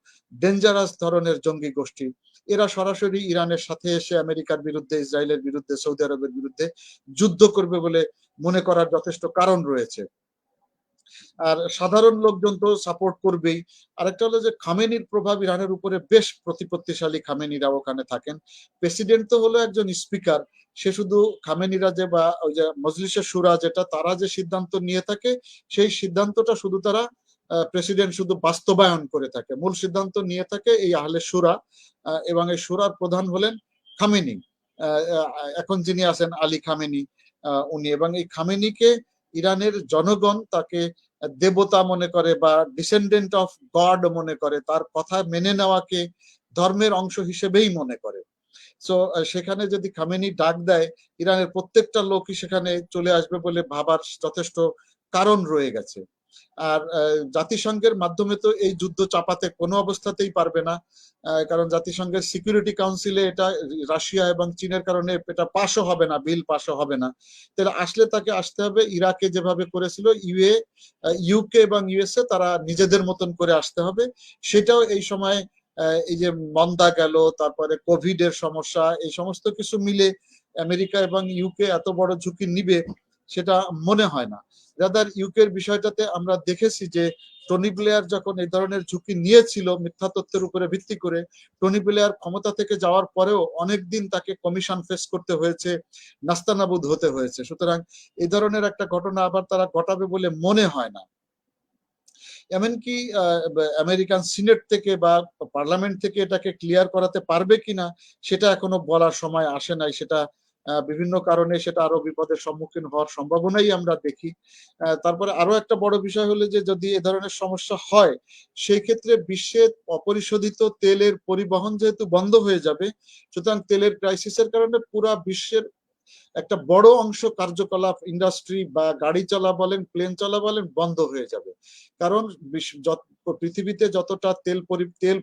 ডেঞ্জারাস ধরনের জঙ্গি গোষ্ঠী। এরা সরাসরি ইরানের সাথে এসে আমেরিকার বিরুদ্ধে, ইসরায়েলের বিরুদ্ধে, সৌদি আরবের বিরুদ্ধে যুদ্ধ করবে বলে মনে করার যথেষ্ট কারণ রয়েছে। আর সাধারণ লোকজন তো সাপোর্ট করবেই। আরেকটা হলো যে খামেনির প্রভাব ইরানের উপরে বেশ প্রতিপত্তিশালী, খামেনিরা ওখানে থাকেন। প্রেসিডেন্ট তো হলো একজন স্পিকার, সে শুধু খামেনিরা যে বা ওই যে মজলিসে শুরা, যেটা তারা যে সিদ্ধান্ত নিয়ে থাকে, সেই সিদ্ধান্তটা শুধু তারা প্রেসিডেন্ট শুধু বাস্তবায়ন করে থাকে, মূল সিদ্ধান্ত নিয়ে থাকে এই আহলে শুরা, এবং এই শুরার প্রধান হলেন খামেনি, এখন যিনি আছেন আলী খামেনি, উনি। এবং এই খামেনিকে ইরানের জনগণ তাকে দেবতা মনে করে বা ডিসেন্ডেন্ট অফ গড মনে করে, তার কথা মেনে নেওয়াকে ধর্মের অংশ হিসেবেই মনে করে। সো সেখানে যদি খামেনি ডাক দেয়, ইরানের প্রত্যেকটা লোকই সেখানে চলে আসবে বলে ভাবার যথেষ্ট কারণ রয়ে গেছে। আর জাতিসংঘের মাধ্যমে তো এই যুদ্ধ চাপাতে কোনো অবস্থাতেই পারবে না, কারণ জাতিসংঘের সিকিউরিটি কাউন্সিলে এটা রাশিয়া এবং চীনের কারণে এটা পাশও হবে না, বিল পাশও হবে না। তাহলে আসলে তাকে আসতে হবে ইরাকে যেভাবে করেছিল ইউকে এবং ইউএসএ, তারা নিজেদের মতন করে আসতে হবে। সেটাও এই সময় এই যে মন্দা গেল, তারপরে কোভিড এর সমস্যা, এই সমস্ত কিছু মিলে আমেরিকা এবং ইউকে এত বড় ঝুঁকি নিবে সেটা মনে হয় না। রাদার ইউকের বিষয়টাতে আমরা দেখেছি যে টনি ব্লেয়ার যখন এই ধরনের ঝুঁকি নিয়েছিল মিথ্যা তথ্যের উপরে ভিত্তি করে, টনি ব্লেয়ার ক্ষমতা থেকে যাওয়ার পরেও অনেকদিন তাকে কমিশন ফেস করতে হয়েছে, নাস্তানাবুদ হতে হয়েছে। সুতরাং এই ধরনের একটা ঘটনা আবার তারা ঘটাবে বলে মনে হয় না। এমনকি আমেরিকান সিনেট থেকে বা পার্লামেন্ট থেকে এটাকে ক্লিয়ার করাতে পারবে কিনা সেটা এখনো বলার সময় আসে নাই। সেটা বিভিন্ন কারণে সেটা আরো বিপদের সম্মুখীন হওয়ার সম্ভাবনাই আমরা দেখি। তারপরে আরো একটা বড় বিষয় হলো যে যদি এ ধরনের সমস্যা হয় সেই ক্ষেত্রে বিশ্বের অপরিশোধিত তেলের পরিবহন যেহেতু বন্ধ হয়ে যাবে, সুতরাং তেলের ক্রাইসিসের কারণে পুরা বিশ্বের একটা বড় অংশ কার্যকলাপ, ইন্ডাস্ট্রি বা গাড়ি চলা বলেন, প্লেন চলা বলেন, বন্ধ হয়ে যাবে। কারণ পৃথিবীতে যতটা তেল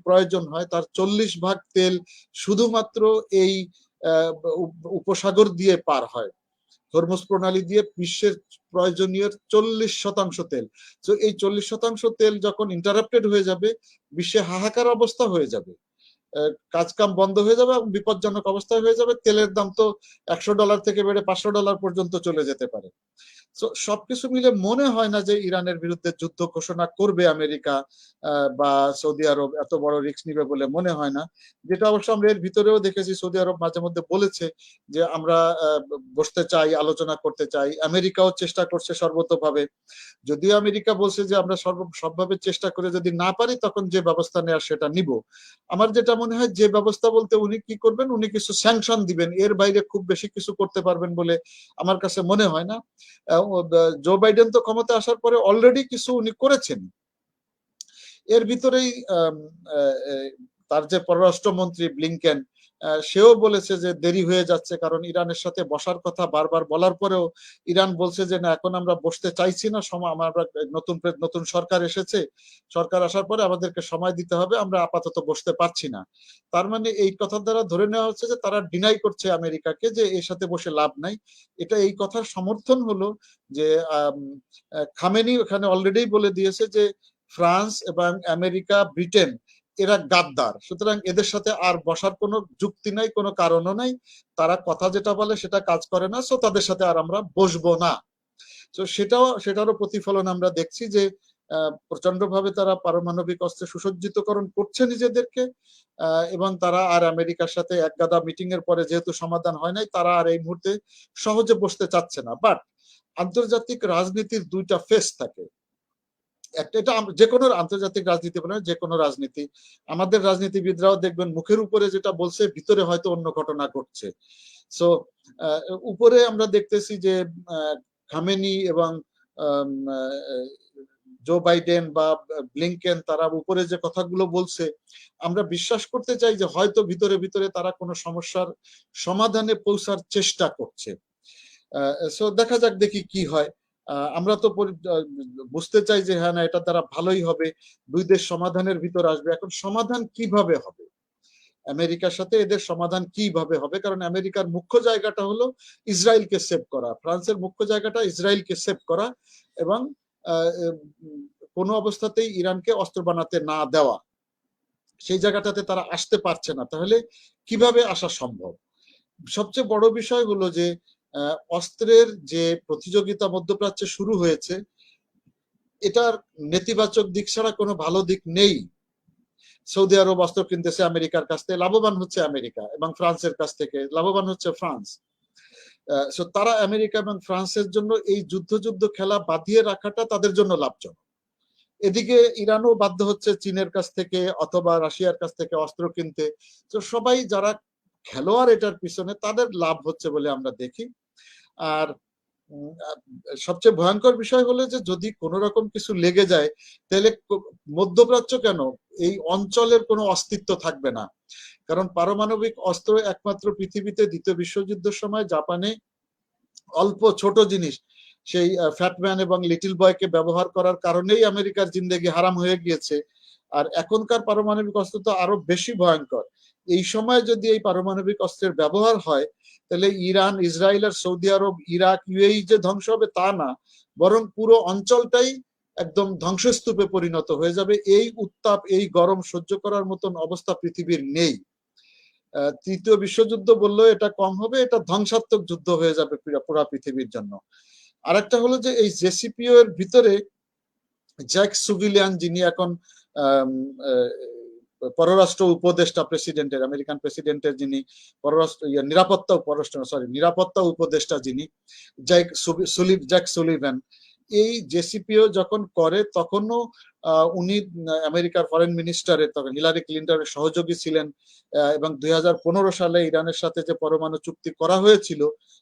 প্রয়োজন হয় তার 40 ভাগ তেল শুধুমাত্র এই উপসাগর দিয়ে পার হয়। হরমুজ প্রণালী দিয়ে বিশ্বের প্রয়োজনীয় 40% তেল। তো এই 40% তেল যখন ইন্টারাপ্টেড হয়ে যাবে, বিশ্বে হাহাকার অবস্থা হয়ে যাবে। কাজ কাম বন্ধ হয়ে যাবে এবং বিপজ্জনক অবস্থায় হয়ে যাবে। তেলের দাম তো $100 থেকে বেড়ে $500 পর্যন্ত চলে যেতে পারে। সবকিছু মিলে মনে হয় না যে ইরানের বিরুদ্ধে যুদ্ধ ঘোষণা করবে আমেরিকা বা সৌদি আরব, এত বড় রিস্ক নিবে বলে মনে হয় না। যেটা অবশ্য আমরা এর ভিতরেও দেখেছি, সৌদি আরব মাঝে মধ্যে বলেছে যে আমরা বসতে চাই, আলোচনা করতে চাই। আমেরিকাও চেষ্টা করছে সর্বতোভাবে। যদিও আমেরিকা বলছে যে আমরা সবভাবে চেষ্টা করে যদি না পারি তখন যে ব্যবস্থা নেওয়ার সেটা নিব। আমার যেটা মনে হয়, যে ব্যবস্থা বলতে উনি কি করবেন, উনি কিছু স্যাংশন দিবেন, এর বাইরে খুব বেশি কিছু করতে পারবেন বলে আমার কাছে মনে হয় না। জো বাইডেন তো ক্ষমতা আসার পরে অলরেডি কিছু উনি করেছেন। এর ভিতরেই তার যে পররাষ্ট্রমন্ত্রী ব্লিংকেন, সেও বলেছে যে দেরি হয়ে যাচ্ছে, কারণ ইরানের সাথে বসার কথা বারবার বলার পরেও ইরান বলছে যে না, এখন আমরা বসতে চাইছি না, সময় আমরা নতুন সরকার এসেছে, সরকার আসার পরে আমাদেরকে সময় দিতে হবে, আমরা আপাতত বসতে পারছি না। তার মানে এই কথার দ্বারা ধরে নেওয়া হচ্ছে যে তারা ডিনাই করছে আমেরিকাকে যে এর সাথে বসে লাভ নাই। এটা এই কথার সমর্থন হলো যে খামেনি ওখানে অলরেডি বলে দিয়েছে যে ফ্রান্স এবং আমেরিকা, ব্রিটেন এরা গাদ্দার, সুতরাং এদের সাথে আর বসার কোনো যুক্তি নাই, কোনো কারণও নাই। তারা কথা যেটা বলে সেটা কাজ করে না, সো তাদের সাথে আর আমরা বসবো না। তো সেটারও প্রতিফলন আমরা দেখছি যে প্রচন্ড ভাবে তারা পারমাণবিক অস্ত্রে সুসজ্জিতকরণ করছে নিজেদেরকে, এবং তারা আর আমেরিকার সাথে এক গাদা মিটিং এর পরে যেহেতু সমাধান হয় নাই, তারা আর এই মুহূর্তে সহজে বসতে চাচ্ছে না। বাট আন্তর্জাতিক রাজনীতির দুইটা ফেস থাকে। এটা যে কোনো আন্তর্জাতিক রাজনীতি বলে, যে কোনো রাজনীতি, আমাদের রাজনীতিবিদরাও দেখবেন মুখের উপরে যেটা বলছে ভিতরে হয়তো অন্য ঘটনা ঘটছে। সো উপরে আমরা দেখতেছি যে খামেনি এবং জো বাইডেন বা ব্লিংকেন তারা উপরে যে কথাগুলো বলছে, আমরা বিশ্বাস করতে চাই যে হয়তো ভিতরে ভিতরে তারা কোনো সমস্যার সমাধানে পৌঁছার চেষ্টা করছে। সো দেখা যাক, দেখি কি হয়। আমরা তো বুঝতে চাই যে হ্যাঁ না, এটা দ্বারা ভালোই হবে, দুই দেশ সমাধানের ভিতর আসবে। এখন সমাধান কিভাবে হবে, আমেরিকার সাথে এদের সমাধান কিভাবে হবে? কারণ আমেরিকার মুখ্য জায়গাটা হলো ইসরায়েলকে সেভ করা, ফ্রান্সের মুখ্য জায়গাটা ইসরায়েলকে সেভ করা, এবং কোনো অবস্থাতেই ইরানকে অস্ত্র বানাতে না দেওয়া। সেই জায়গাটাতে তারা আসতে পারছে না, তাহলে কিভাবে আসা সম্ভব? সবচেয়ে বড় বিষয় হলো যে অস্ত্রের যে প্রতিযোগিতা মধ্যপ্রাচ্যে শুরু হয়েছে, এটার নেতিবাচক দিক ছাড়া কোনো ভালো দিক নেই। সৌদি আরব অস্ত্র কিনতেছে আমেরিকার কাছ থেকে, লাভবান হচ্ছে আমেরিকা, এবং ফ্রান্সের কাছ থেকে লাভবান হচ্ছে ফ্রান্স। তারা আমেরিকা এবং ফ্রান্সের জন্য এই যুদ্ধ খেলা বাঁধিয়ে রাখাটা তাদের জন্য লাভজনক। এদিকে ইরানও বাধ্য হচ্ছে চীনের কাছ থেকে অথবা রাশিয়ার কাছ থেকে অস্ত্র কিনতে। তো সবাই যারা খেলোয়াড় এটার পিছনে, তাদের লাভ হচ্ছে বলে আমরা দেখি। আর সবচেয়ে ভয়ঙ্কর বিষয় হলো যে যদি কোনো রকম কিছু লেগে যায়, তাহলে মধ্যপ্রাচ্য কেন, এই অঞ্চলের কোনো অস্তিত্ব থাকবে না। কারণ পারমাণবিক অস্ত্র একমাত্র পৃথিবীতে দ্বিতীয় বিশ্বযুদ্ধের সময় জাপানে অল্প ছোট জিনিস, সেই ফ্যাটম্যান এবং লিটল বয়কে ব্যবহার করার কারণেই আমেরিকার জিন্দেগি হারাম হয়ে গিয়েছে। আর এখনকার পারমাণবিক অস্ত্র তো আরো বেশি ভয়ঙ্কর। এই সময় যদি এই পারমাণবিক অস্ত্রের ব্যবহার হয়, তাহলে ইরান, ইসরায়েল আর সৌদি আরব, ইরাক, ইউএই যে ধ্বংস হবে তা না, বরং পুরো অঞ্চলটাই একদম ধ্বংসস্তূপে পরিণত হয়ে যাবে। এই উত্তাপ, এই গরম সহ্য করার মতন অবস্থা পৃথিবীর নেই। তৃতীয় বিশ্বযুদ্ধ বললেও এটা কম হবে, এটা ধ্বংসাত্মক যুদ্ধ হয়ে যাবে পুরা পৃথিবীর জন্য। আরেকটা হলো যে এই জেসিপিও এর ভিতরে জ্যাক সুভিলিয়ান, যিনি এখন পররাষ্ট্র উপদেষ্টা প্রেসিডেন্টের, আমেরিকান প্রেসিডেন্টের যিনি নিরাপত্তা উপদেষ্টা যিনি, জ্যাক সুলিভান, এই জেসিপিও যখন করে তখনও উনি আমেরিকার ফরেন মিনিস্টারের, তখন হিলারি ক্লিন্টনের সহযোগী ছিলেন, এবং 2015 সালে ইরানের সাথে যে পরমাণু চুক্তি করা হয়েছিল,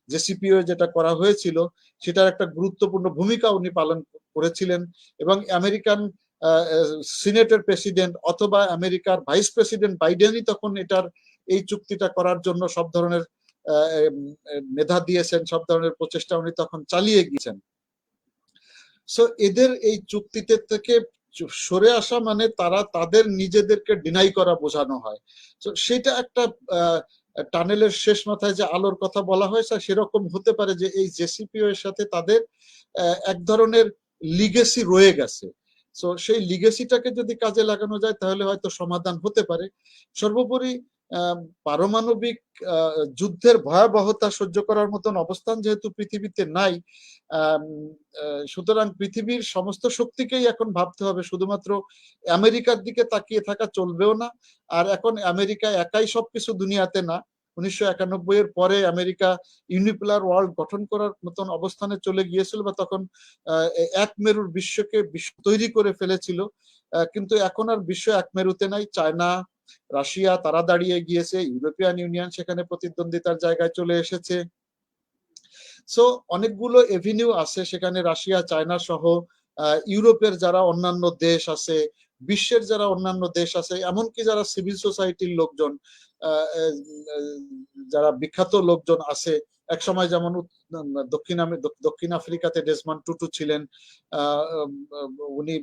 জেসিপিও যেটা করা হয়েছিল, সেটার একটা গুরুত্বপূর্ণ ভূমিকা উনি পালন করেছিলেন। এবং আমেরিকান সিনেটের প্রেসিডেন্ট অথবা আমেরিকার ভাইস প্রেসিডেন্ট বাইডেনই তখন এই চুক্তিটা করার জন্য সব ধরনের মেধা দিয়েছেন, সব ধরনের প্রচেষ্টা উনি তখন চালিয়ে গিয়েছেন। সো এদের এই চুক্তিতে থেকে সরে আসা মানে তারা তাদের নিজেদেরকে ডিনাই করা বোঝানো হয়। তো সেটা একটা টানেলের শেষ মাথায় যে আলোর কথা বলা হয়েছে, সেরকম হতে পারে যে এই জেসিপিও এর সাথে তাদের এক ধরনের লিগেসি রয়ে গেছে। সো সেই লিগেসিটাকে যদি কাজে লাগানো যায় তাহলে হয়তো সমাধান হতে পারে। সর্বোপরি পারমাণবিক যুদ্ধের ভয়াবহতা সহ্য করার মতন অবস্থান যেহেতু পৃথিবীতে নাই, সুতরাং পৃথিবীর সমস্ত শক্তিকেই এখন ভাবতে হবে, শুধুমাত্র আমেরিকার দিকে তাকিয়ে থাকা চলবেও না। আর এখন আমেরিকা একাই সবকিছু দুনিয়াতে না। 1991 এর পরে আমেরিকা ইউনিপোলার ওয়ার্ল্ড গঠন করার মতন অবস্থানে চলে গিয়েছিল, বা তখন এক মেরুর বিশ্বকে বিশ্ব তৈরি করে ফেলেছিল। কিন্তু এখন আর বিশ্ব এক মেরুতে নাই। চায়না, রাশিয়া তারা দাঁড়িয়ে গিয়েছে, ইউরোপিয়ান ইউনিয়ন সেখানে প্রতিদ্বন্দ্বিতার জায়গায় চলে এসেছে। সো অনেকগুলো এভিনিউ আছে সেখানে, রাশিয়া, চায়না সহ ইউরোপের যারা অন্যান্য দেশ আছে, বিশ্বের যারা অন্যান্য দেশ আছে, এমনকি যারা সিভিল সোসাইটির লোকজন, যারা বিখ্যাত লোকজন আছে, এক সময় যেমন দক্ষিণ আফ্রিকাতে ডেসমন্ড টুটু ছিলেন, উনি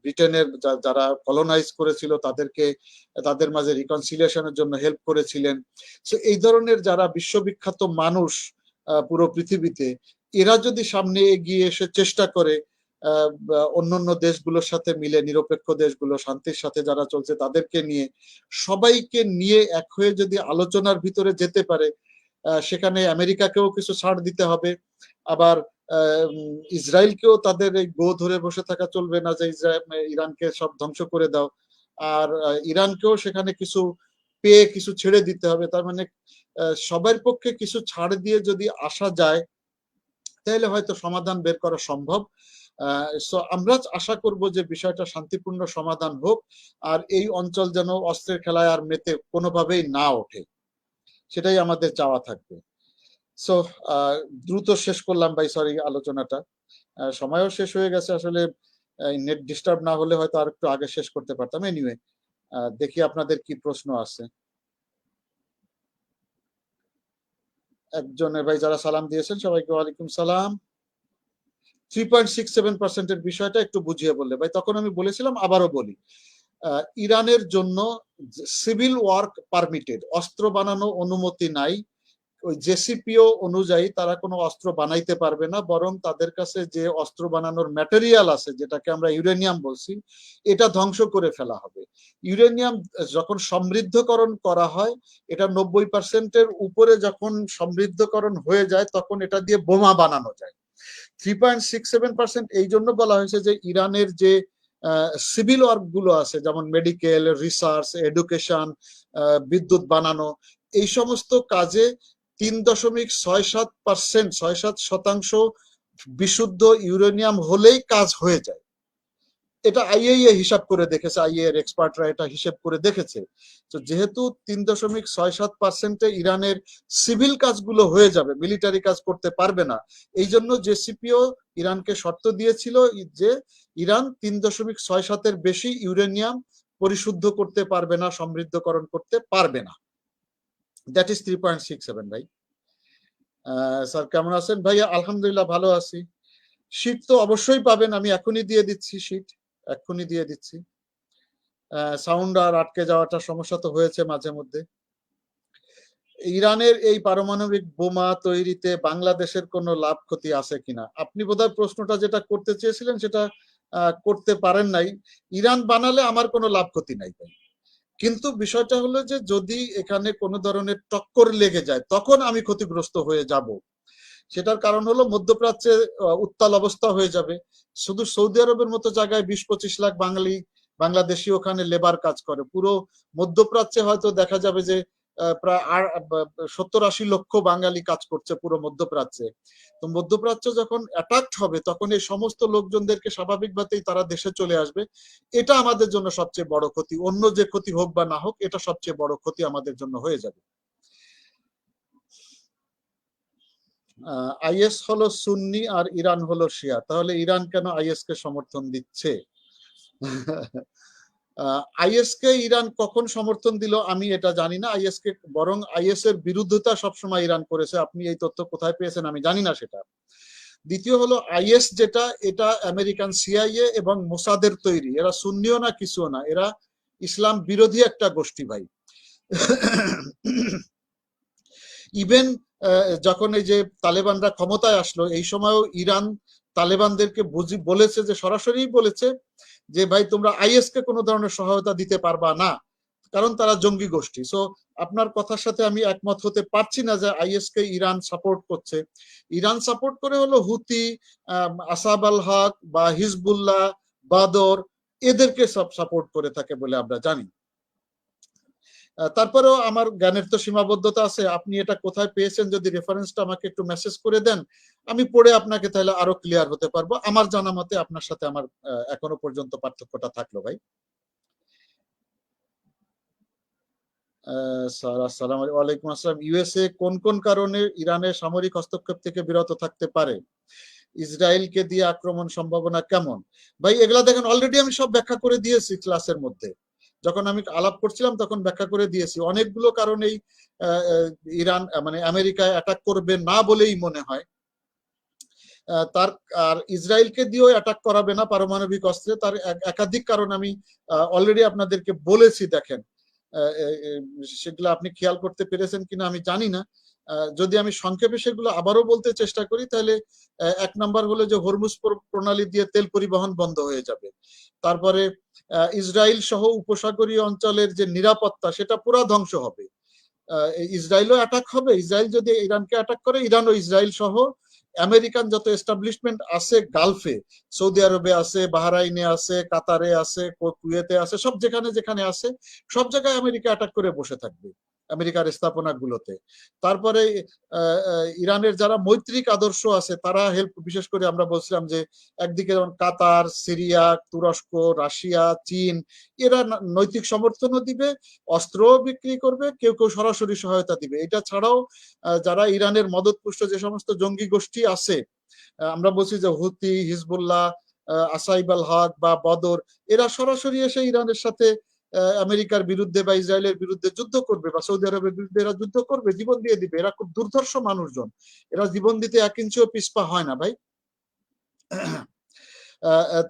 ব্রিটেনের যারা কলোনাইজ করেছিল তাদের মাঝে রিকনসিলিয়েশনের জন্য হেল্প করেছিলেন। সো এই ধরনের যারা বিশ্ববিখ্যাত মানুষ পুরো পৃথিবীতে, এরা যদি সামনে এগিয়ে এসে চেষ্টা করে অন্যান্য দেশগুলোর সাথে মিলে, নিরপেক্ষ দেশগুলো শান্তির সাথে যারা চলছে তাদেরকে নিয়ে, সবাইকে নিয়ে এক হয়ে যদি আলোচনার ভিতরে যেতে পারে, সেখানে আমেরিকাকেও কিছু ছাড় দিতে হবে, আবার ইসরায়েলকেও তাদের এই গো ধরে বসে থাকা চলবে না যে ইরানকে সব ধ্বংস করে দাও, আর ইরানকেও সেখানে কিছু পেয়ে কিছু ছেড়ে দিতে হবে। তার মানে সবার পক্ষে কিছু ছাড় দিয়ে যদি আসা যায় তাহলে হয়তো সমাধান বের করা সম্ভব। আমরা আশা করব যে বিষয়টা শান্তিপূর্ণ সমাধান হোক, আর এই অঞ্চল যেন অস্ত্রের খেলায় আর মেতে কোনোভাবেই না ওঠে, সেটাই আমাদের চাওয়া থাকবে। সো দ্রুত শেষ করলাম ভাই, সরি আলোচনাটা, সময়ও শেষ হয়ে গেছে। আসলে নেট ডিস্টার্ব না হলে হয়তো আর একটু আগে শেষ করতে পারতাম। এনিওয়ে, দেখি আপনাদের কি প্রশ্ন আছে। একজনের ভাই যারা সালাম দিয়েছেন সবাইকে ওয়ালাইকুম সালাম। 3.67% এর বিষয়টা একটু বুঝিয়ে বললে ভাই। তখন আমি বলেছিলাম, আবারও বলি, ইরানের জন্য সিভিল ওয়ার্ক পারমিটেড, অস্ত্র বানানো অনুমতি নাই। ওই জেসিপিও অনুযায়ী তারা কোনো অস্ত্র বানাইতে পারবে না, বরং তাদের কাছে যে অস্ত্র বানানোর ম্যাটেরিয়াল আছে, যেটাকে আমরা ইউরেনিয়াম বলছি, এটা ধ্বংস করে ফেলা হবে। ইউরেনিয়াম যখন সমৃদ্ধকরণ করা হয়, এটা 90% উপরে যখন সমৃদ্ধকরণ হয়ে যায়, তখন এটা দিয়ে বোমা বানানো যায়। 3.67% এই জন্য বলা হয়েছে যে ইরানের যে সিভিল ওয়ার্ক গুলো আছে, যেমন মেডিকেল, রিসার্চ, এডুকেশন, বিদ্যুৎ বানানো, এই সমস্ত কাজে 3.67% বিশুদ্ধ ইউরেনিয়াম হলেই কাজ হয়ে যায়। এটা আইএইএ হিসাব করে দেখেছে, আইএ এর এক্সপার্টরা এটা হিসাব করে দেখেছে। তো যেহেতু 3.67% ইরানের সিভিল কাজগুলো হয়ে যাবে, মিলিটারি কাজ করতে পারবে না, এই জন্য জেসিপিও ইরানকে শর্ত দিয়েছিল যে ইরান 3.67 বেশি ইউরেনিয়াম পরিশুদ্ধ করতে পারবে না, সমৃদ্ধকরণ করতে পারবে না। দ্যাট ইজ 3.67 ভাই। স্যার কেমন আছেন? ভাই আলহামদুলিল্লাহ ভালো আছি। শীত তো অবশ্যই পাবেন, আমি এখনই দিয়ে দিচ্ছি শীত, এক্ষুনি দিয়ে দিচ্ছি। সাউন্ড আর আটকে যাওয়াটা সমস্যা তো হয়েছে মাঝে মধ্যে। ইরানের এই পারমাণবিক বোমা তৈরিতে বাংলাদেশের কোনো লাভ ক্ষতি আছে কিনা? আপনি বোধহয় প্রশ্নটা যেটা করতে চেয়েছিলেন সেটা করতে পারেন নাই। ইরান বানালে আমার কোনো লাভ ক্ষতি নাই ভাই, কিন্তু বিষয়টা হলো যে যদি এখানে কোনো ধরনের টক্কর লেগে যায় তখন আমি ক্ষতিগ্রস্ত হয়ে যাব। সেটার কারণ হলো মধ্যপ্রাচ্যে উত্তাল অবস্থা হয়ে যাবে। শুধু সৌদি আরবের মতো জায়গায় 20-25 লাখ বাঙালি বাংলাদেশি ওখানে লেবার কাজ করে। পুরো মধ্যপ্রাচ্যে হয়তো দেখা যাবে যে প্রায় 70-80 লক্ষ বাঙালি কাজ করছে পুরো মধ্যপ্রাচ্যে। তো মধ্যপ্রাচ্য যখন অ্যাটাকড হবে তখন এই সমস্ত লোকজনদেরকে স্বাভাবিকভাবেই তারা দেশে চলে আসবে। এটা আমাদের জন্য সবচেয়ে বড় ক্ষতি। অন্য যে ক্ষতি হোক বা না হোক, এটা সবচেয়ে বড় ক্ষতি আমাদের জন্য হয়ে যাবে। আইএস হলো সুন্নি আর ইরান হলো শিয়া, তাহলে ইরান কেন আইএস কে সমর্থন দিচ্ছে? আইএস কে ইরান কখন সমর্থন দিল আমি এটা জানি না। আইএস কে বরং আইএস এর বিরুদ্ধতা সবসময় ইরান করেছে। আপনি এই তথ্য কোথায় পেয়েছেন আমি জানি না সেটা। দ্বিতীয় হলো আইএস যেটা, এটা আমেরিকান সিআইএ এবং মোসাদের তৈরি। এরা সুন্নিও না কিছুও না, এরা ইসলাম বিরোধী একটা গোষ্ঠী ভাই। ইভেন যখন এই যে তালেবানরা ক্ষমতায় আসলো এই সময়ও ইরান তালেবানদেরকে বলেছে, যে সরাসরি বলেছে যে ভাই তোমরা আইএস কে কোনো ধরনের সহায়তা দিতে পারবা না, কারণ তারা জঙ্গি গোষ্ঠী। সো আপনার কথার সাথে আমি একমত হতে পারছি না যে আইএস কে ইরান সাপোর্ট করছে। ইরান সাপোর্ট করে হলো হুতি, আসাব আল হক বা হিজবুল্লাহ, বাদর, এদেরকে সব সাপোর্ট করে থাকে বলে আমরা জানি। তারপরেও আমার জ্ঞানের তো সীমাবদ্ধতা আছে। আপনি এটা কোথায় পেয়েছেন, যদি রেফারেন্সটা আমাকে একটু মেসেজ করে দেন, আমি পড়ে আপনাকে তাহলে আরো ক্লিয়ার হতে পারবো। আমার জানা মতে আপনার সাথে আমার এখনো পর্যন্ত পার্থক্যটা থাকলো ভাই। স্যার আসসালাম ওয়ালাইকুম আসসালাম। ইউএসএ কোন কোন কারণে ইরানের সামরিক হস্তক্ষেপ থেকে বিরত থাকতে পারে? ইসরায়েলকে দিয়ে আক্রমণ সম্ভাবনা কেমন? ভাই এগুলা দেখেন অলরেডি আমি সব ব্যাখ্যা করে দিয়েছি ক্লাসের মধ্যে। যখন আমি আলাপ করছিলাম তখন ব্যাখ্যা করে দিয়েছি। অনেকগুলো কারণেই ইরান মানে আমেরিকা অ্যাটাক করবে না বলেই মনে হয়। তার আর ইসরায়েলকে দিয়েও অ্যাটাক করাবে না পারমাণবিক অস্ত্রে, তার একাধিক কারণ আমি অলরেডি আপনাদেরকে বলেছি। দেখেন সেগুলো আপনি খেয়াল করতে পেরেছেন কিনা আমি জানি না। যদি আমি সংক্ষেপে সেগুলো আবারও বলতে চেষ্টা করি, তাহলে এক নাম্বার হলো যে হরমুজ প্রণালী দিয়ে তেল পরিবহন বন্ধ হয়ে যাবে। তারপরে ইসরায়েল সহ উপসাগরীয় অঞ্চলের যে নিরাপত্তা সেটা পুরো ধ্বংস হবে। ইসরায়েলও অ্যাটাক হবে। ইসরায়েল যদি ইরানকে অ্যাটাক করে, ইরান ও ইসরায়েল সহ আমেরিকান যত এস্টাবলিশমেন্ট আছে গালফে, সৌদি আরবে আছে, বাহরাইনে আছে, কাতারে আছে, কুয়েতে আছে, সব যেখানে যেখানে আছে সব জায়গায় আমেরিকা অ্যাটাক করে বসে থাকবে আমেরিকার স্থাপনা গুলোতে। তারপরে ইরানের যারা মৈত্রিক আদর্শ আছে তারা হেল্প, বিশেষ করে আমরা বলছিলাম যে একদিকে যেমন কাতার, সিরিয়া, তুরস্ক, রাশিয়া, চীন, এরা নৈতিক সমর্থনও দিবে, অস্ত্রও বিক্রি করবে, কেউ কেউ সরাসরি সহায়তা দিবে। এটা ছাড়াও যারা ইরানের মদতপুষ্ট যে সমস্ত জঙ্গি গোষ্ঠী আছে, আমরা বলছি যে হুতি, হিজবুল্লাহ, আসাইব আল হক বা বদর, এরা সরাসরি এসে ইরানের সাথে আমেরিকার বিরুদ্ধে বা ইসরায়েলের বিরুদ্ধে যুদ্ধ করবে, বা সৌদি আরবের বিরুদ্ধে এরা যুদ্ধ করবে, জীবন দিয়ে দিবে। এরা খুব দুর্ধর্ষ মানুষজন, এরা জীবন দিতে 1 ইঞ্চিও পিছপা হয় না ভাই।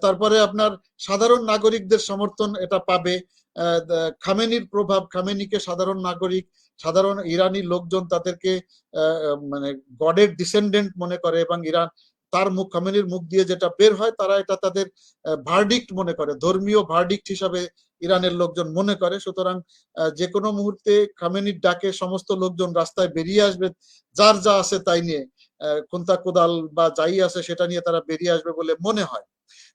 তারপরে আপনার সাধারণ নাগরিকদের সমর্থন এটা পাবে। খামেনির প্রভাব, খামেনিকে সাধারণ নাগরিক, সাধারণ ইরানি লোকজন তাদেরকে মানে গডের ডিসেন্ডেন্ট মনে করে, এবং ইরান তার মুখ, খামেনির মুখ দিয়ে যেটা বের হয় তারা এটা তাদের ভার্ডিক্ট মনে করে, ধর্মীয় ভার্ডিক্ট হিসাবে ইরানের লোকজন মনে করে। সুতরাং যে কোনো মুহূর্তে খামেনির ডাকে সমস্ত লোকজন রাস্তায় বেরিয়ে আসবে, যার যা আছে তাই নিয়ে, খুন্তা কোদাল বা যাই আছে সেটা নিয়ে তারা বেরিয়ে আসবে বলে মনে হয়।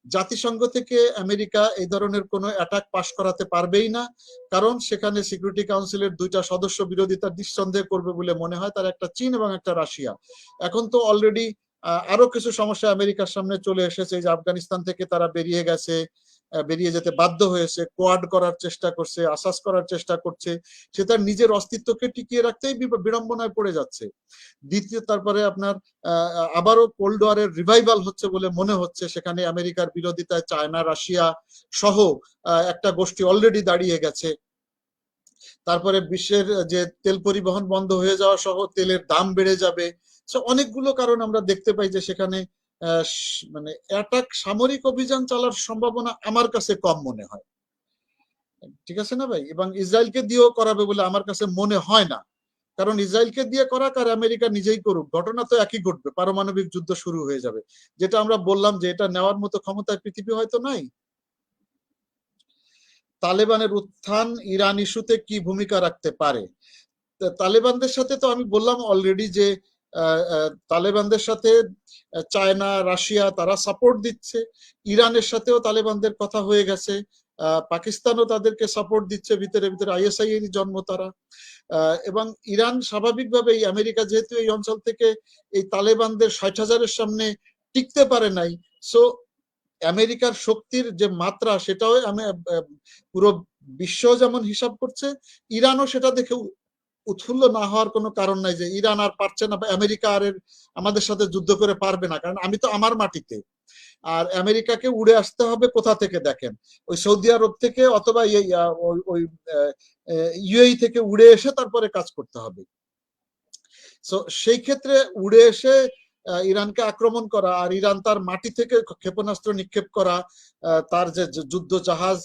জাতিসংঘ থেকে আমেরিকা এই ধরনের কোনো অ্যাটাক পাশ করাতে পারবেই না, কারণ সেখানে সিকিউরিটি কাউন্সিলের 2টা সদস্য বিরোধিতা নিঃসন্দেহ করবে বলে মনে হয়, তার একটা চীন এবং একটা রাশিয়া। এখন তো অলরেডি আরো কিছু সমস্যা আমেরিকার সামনে চলে এসেছে, যে আফগানিস্তান থেকে তারা বেরিয়ে গেছে, বেরিয়ে যেতে বাধ্য হয়েছে, কোয়াড করার চেষ্টা করছে, আসাস করার চেষ্টা করছে, সে তার নিজের অস্তিত্বকে টিকিয়ে রাখতেই বিড়ম্বনায় পড়ে যাচ্ছে। দ্বিতীয়, তারপরে আপনার আবারও কোল্ড ওয়ারের রিভাইভাল হচ্ছে বলে মনে হচ্ছে, সেখানে আমেরিকার বিরোধিতায় চায়না, রাশিয়া সহ একটা গোষ্ঠী অলরেডি দাঁড়িয়ে গেছে। তারপরে বিশ্বের যে তেল পরিবহন বন্ধ হয়ে যাওয়া সহ তেলের দাম বেড়ে যাবে। অনেকগুলো কারণ আমরা দেখতে পাই যে সেখানে মানে অ্যাটাক, সামরিক অভিযান চালার সম্ভাবনা আমার কাছে কম মনে হয়। ঠিক আছে না ভাই? এবং ইসরায়েলকে দিয়েও করাবে বলে আমার কাছে মনে হয় না, কারণ ইসরায়েলকে দিয়ে করাক আর আমেরিকা নিজেই করুক, ঘটনা তো একই ঘটবে, পারমাণবিক যুদ্ধ শুরু হয়ে যাবে। যেটা আমরা বললাম যে এটা নেওয়ার মতো ক্ষমতায় পৃথিবী হয়তো নাই। তালেবানের উত্থান ইরান ইস্যুতে কি ভূমিকা রাখতে পারে? তালেবানদের সাথে তো আমি বললাম অলরেডি যে তালেবানদের সাথে চায়না, রাশিয়া তারা সাপোর্ট দিচ্ছে। ইরানের সাথেও তালেবানদের কথা হয়ে গেছে, পাকিস্তানও তাদেরকে সাপোর্ট দিচ্ছে, ভিতরে ভিতরে আইএসআই এর জন্ম তারা। এবং ইরান স্বাভাবিকভাবেই, আমেরিকা যেহেতু এই অঞ্চল থেকে এই তালেবানদের 60,000-এর সামনে টিকতে পারে নাই, সো আমেরিকার শক্তির যে মাত্রা সেটাও পুরো বিশ্ব যেমন হিসাব করছে, ইরানও সেটা দেখে উৎফুল্ল না হওয়ার কোনো কারণ নাই যে ইরান আর পারছে না, আমেরিকা আর আমাদের সাথে যুদ্ধ করে পারবে না, কারণ আমি তো আমার মাটিতে। আর আমেরিকাকে উড়ে আসতে হবে কোথা থেকে দেখেন, ওই সৌদি আরব থেকে অথবা ওই ইউএই থেকে উড়ে এসে তারপরে কাজ করতে হবে। সো সেই ক্ষেত্রে উড়ে এসে ইরানকে আক্রমণ করা, আর ইরান তার মাটি থেকে ক্ষেপণাস্ত্র নিক্ষেপ করা, তার যে যুদ্ধ জাহাজ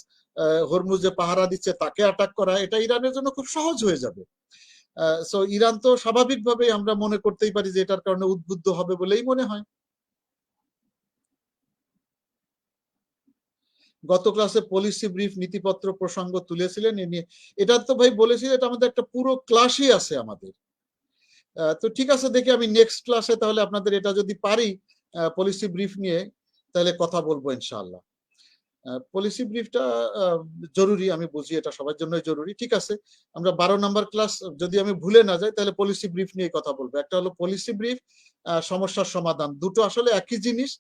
হরমুজে পাহারা দিচ্ছে তাকে অ্যাটাক করা, এটা ইরানের জন্য খুব সহজ হয়ে যাবে। সো ইরান তো স্বাভাবিকভাবেই আমরা মনে করতেই পারি যে এটার কারণে উদ্বুদ্ধ হবে বলেই মনে হয়। গত ক্লাসে পলিসি ব্রিফ নীতিপত্র প্রসঙ্গ তুলেছিলেন, এটা তো ভাই বলেছি, এটা আমাদের একটা পুরো ক্লাসই আছে আমাদের। তো ঠিক আছে, দেখি আমি নেক্সট ক্লাসে তাহলে আপনাদের এটা যদি পারি পলিসি ব্রিফ নিয়ে তাহলে কথা বলবো ইনশাআল্লাহ। পলিসি ব্রিফটা জরুরি, আমি বুঝি এটা সবার জন্যই জরুরি। ঠিক আছে, আমরা 12 নম্বর ক্লাস যদি আমি ভুলে না যাই তাহলে পলিসি ব্রিফ নিয়ে কথা বলবো। একটা হলো পলিসি ব্রিফ, সমস্যার সমাধান, দুটো আসলে একই জিনিস।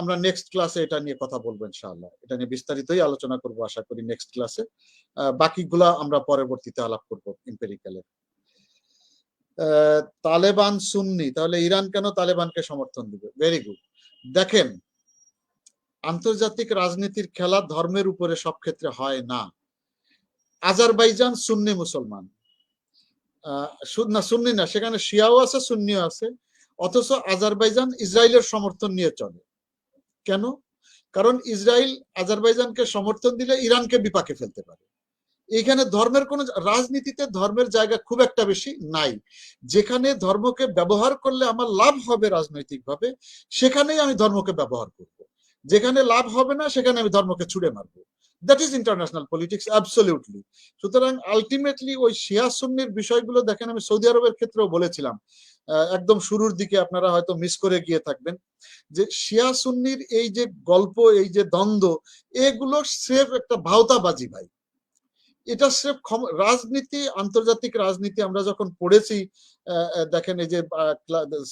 আমরা নেক্সট ক্লাসে এটা নিয়ে কথা বলবো ইনশাআল্লাহ, এটা নিয়ে বিস্তারিতই আলোচনা করবো আশা করি নেক্সট ক্লাসে। বাকিগুলা আমরা পরবর্তীতে আলাপ করবো এমপিরিক্যালে। তালেবান সুন্নি, তাহলে ইরান কেন তালেবানকে সমর্থন দিবে? Very good. দেখেন, আন্তর্জাতিক রাজনীতির খেলা ধর্মের উপরে সব ক্ষেত্রে হয় না। আজারবাইজান সুন্নি মুসলমান, না সুন্নি না, সেখানে শিয়াও আছে সুন্নিও আছে, অথচ আজারবাইজান ইসরায়েলের সমর্থন নিয়ে চলে। কেন? কারণ ইসরায়েল আজারবাইজানকে সমর্থন দিলে ইরানকে বিপাকে ফেলতে পারে। এখানে ধর্মের কোন, রাজনীতিতে ধর্মের জায়গা খুব একটা বেশি নাই। যেখানে ধর্মকে ব্যবহার করলে আমার লাভ হবে রাজনৈতিকভাবে, সেখানেই আমি ধর্মকে ব্যবহার করব। যেখানে লাভ হবে না সেখানে আমি ধর্মকে ছুড়ে মারবো। That is international politics, absolutely. সুতরাং আলটিমেটলি ওই শিয়া সুন্নির বিষয়গুলো দেখেন, আমি সৌদি আরবের ক্ষেত্রেও বলেছিলাম, একদম শুরুর দিকে আপনারা হয়তো মিস করে গিয়ে থাকবেন, যে শিয়া সুন্নির এই যে গল্প, এই যে দ্বন্দ্ব, এগুলো স্রেফ একটা ভাওতাবাজি ভাই। এটা স্রেফ রাজনীতি, আন্তর্জাতিক রাজনীতি আমরা যখন পড়েছি, দেখেন এই যে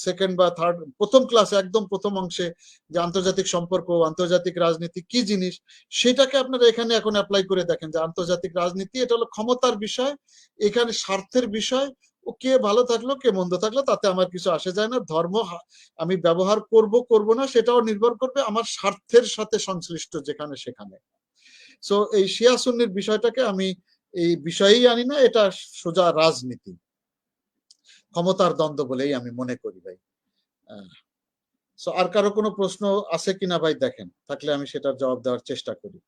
সেকেন্ড বা থার্ড, প্রথম ক্লাসে একদম প্রথম অংশে যে আন্তর্জাতিক সম্পর্ক, আন্তর্জাতিক রাজনীতি কি জিনিস, সেটাকে আপনারা এখানে এখন অ্যাপ্লাই করে দেখেন যে আন্তর্জাতিক রাজনীতি এটা হলো ক্ষমতার বিষয়, এখানে স্বার্থের বিষয়। ও কে ভালো থাকলো কে মন্দ থাকলো তাতে আমার কিছু আসে যায় না। ধর্ম আমি ব্যবহার করব না সেটাও নির্ভর করবে আমার স্বার্থের সাথে সংশ্লিষ্ট যেখানে সেখানে। সো এই শিয়া সুন্নির বিষয়টাকে আমি এই বিষয়েই আনি না, এটা সোজা রাজনীতি, ক্ষমতার দ্বন্দ্ব বলেই আমি মনে করি ভাই। সো আর কারো কোনো প্রশ্ন আছে কিনা ভাই দেখেন, থাকলে আমি সেটার জবাব দেওয়ার চেষ্টা করি।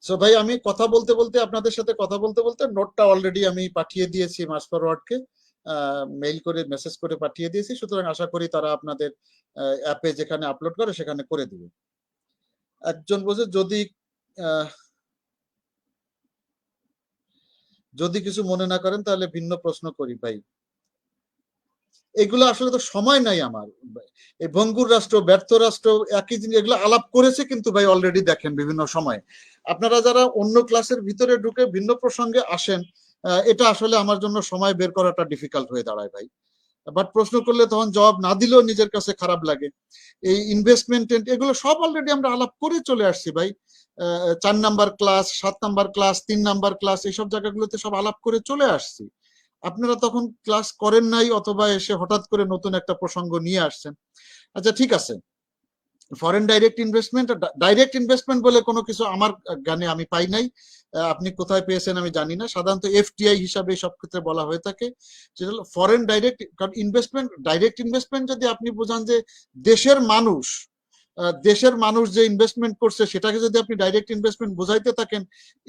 সো ভাই আমি কথা বলতে বলতে, আপনাদের সাথে কথা বলতে বলতে নোটটা অলরেডি আমি পাঠিয়ে দিয়েছি মাস ফরওয়ার্ডকে, মেইল করে মেসেজ করে পাঠিয়ে দিয়েছি। সুতরাং আশা করি তারা আপনাদের অ্যাপে যেখানে আপলোড করে সেখানে করে দিবে। একজন বলছে যদি কিছু মনে না করেন তাহলে ভিন্ন প্রশ্ন করি ভাই। এগুলো আসলে তো সময় নাই আমার। এই ভঙ্গুর রাষ্ট্র, ব্যর্থ রাষ্ট্র, একই জিনিস, এগুলো আলাপ করেছে কিন্তু ভাই অলরেডি দেখেন বিভিন্ন সময়। আপনারা যারা অন্য ক্লাসের ভিতরে ঢুকে ভিন্ন প্রসঙ্গে আসেন, এটা আসলে আমার জন্য সময় বের করাটা ডিফিকাল্ট হয়ে দাঁড়ায় ভাই। বাট প্রশ্ন করলে তখন জবাব না দিলেও নিজের কাছে খারাপ লাগে। এই ইনভেস্টমেন্ট এগুলো সব অলরেডি আমরা আলাপ করে চলে আসছি ভাই। 4 number class, 7 number class, 3 number class, এইসব জায়গাগুলোতে সব আলাপ করে চলে আসছি। আপনারা তখন ক্লাস করেন নাই, অথবা এসে হঠাৎ করে নতুন একটা প্রসঙ্গ নিয়ে আসছেন। আচ্ছা ঠিক আছে, ফরেন ডাইরেক্ট ইনভেস্টমেন্ট বলে কোনো কিছু আমার জ্ঞানে আমি পাই নাই। আপনি কোথায় পেয়েছেন আমি জানি না। সাধারণত এফটিআই হিসাবে সব ক্ষেত্রে বলা হয়ে থাকে। সেটা হলো ফরেন ডাইরেক্ট ইনভেস্টমেন্ট যদি আপনি বোঝান যে দেশের মানুষ যে ইনভেস্টমেন্ট করছে সেটাকে যদি আপনি ডাইরেক্ট ইনভেস্টমেন্ট বোঝাইতে থাকেন,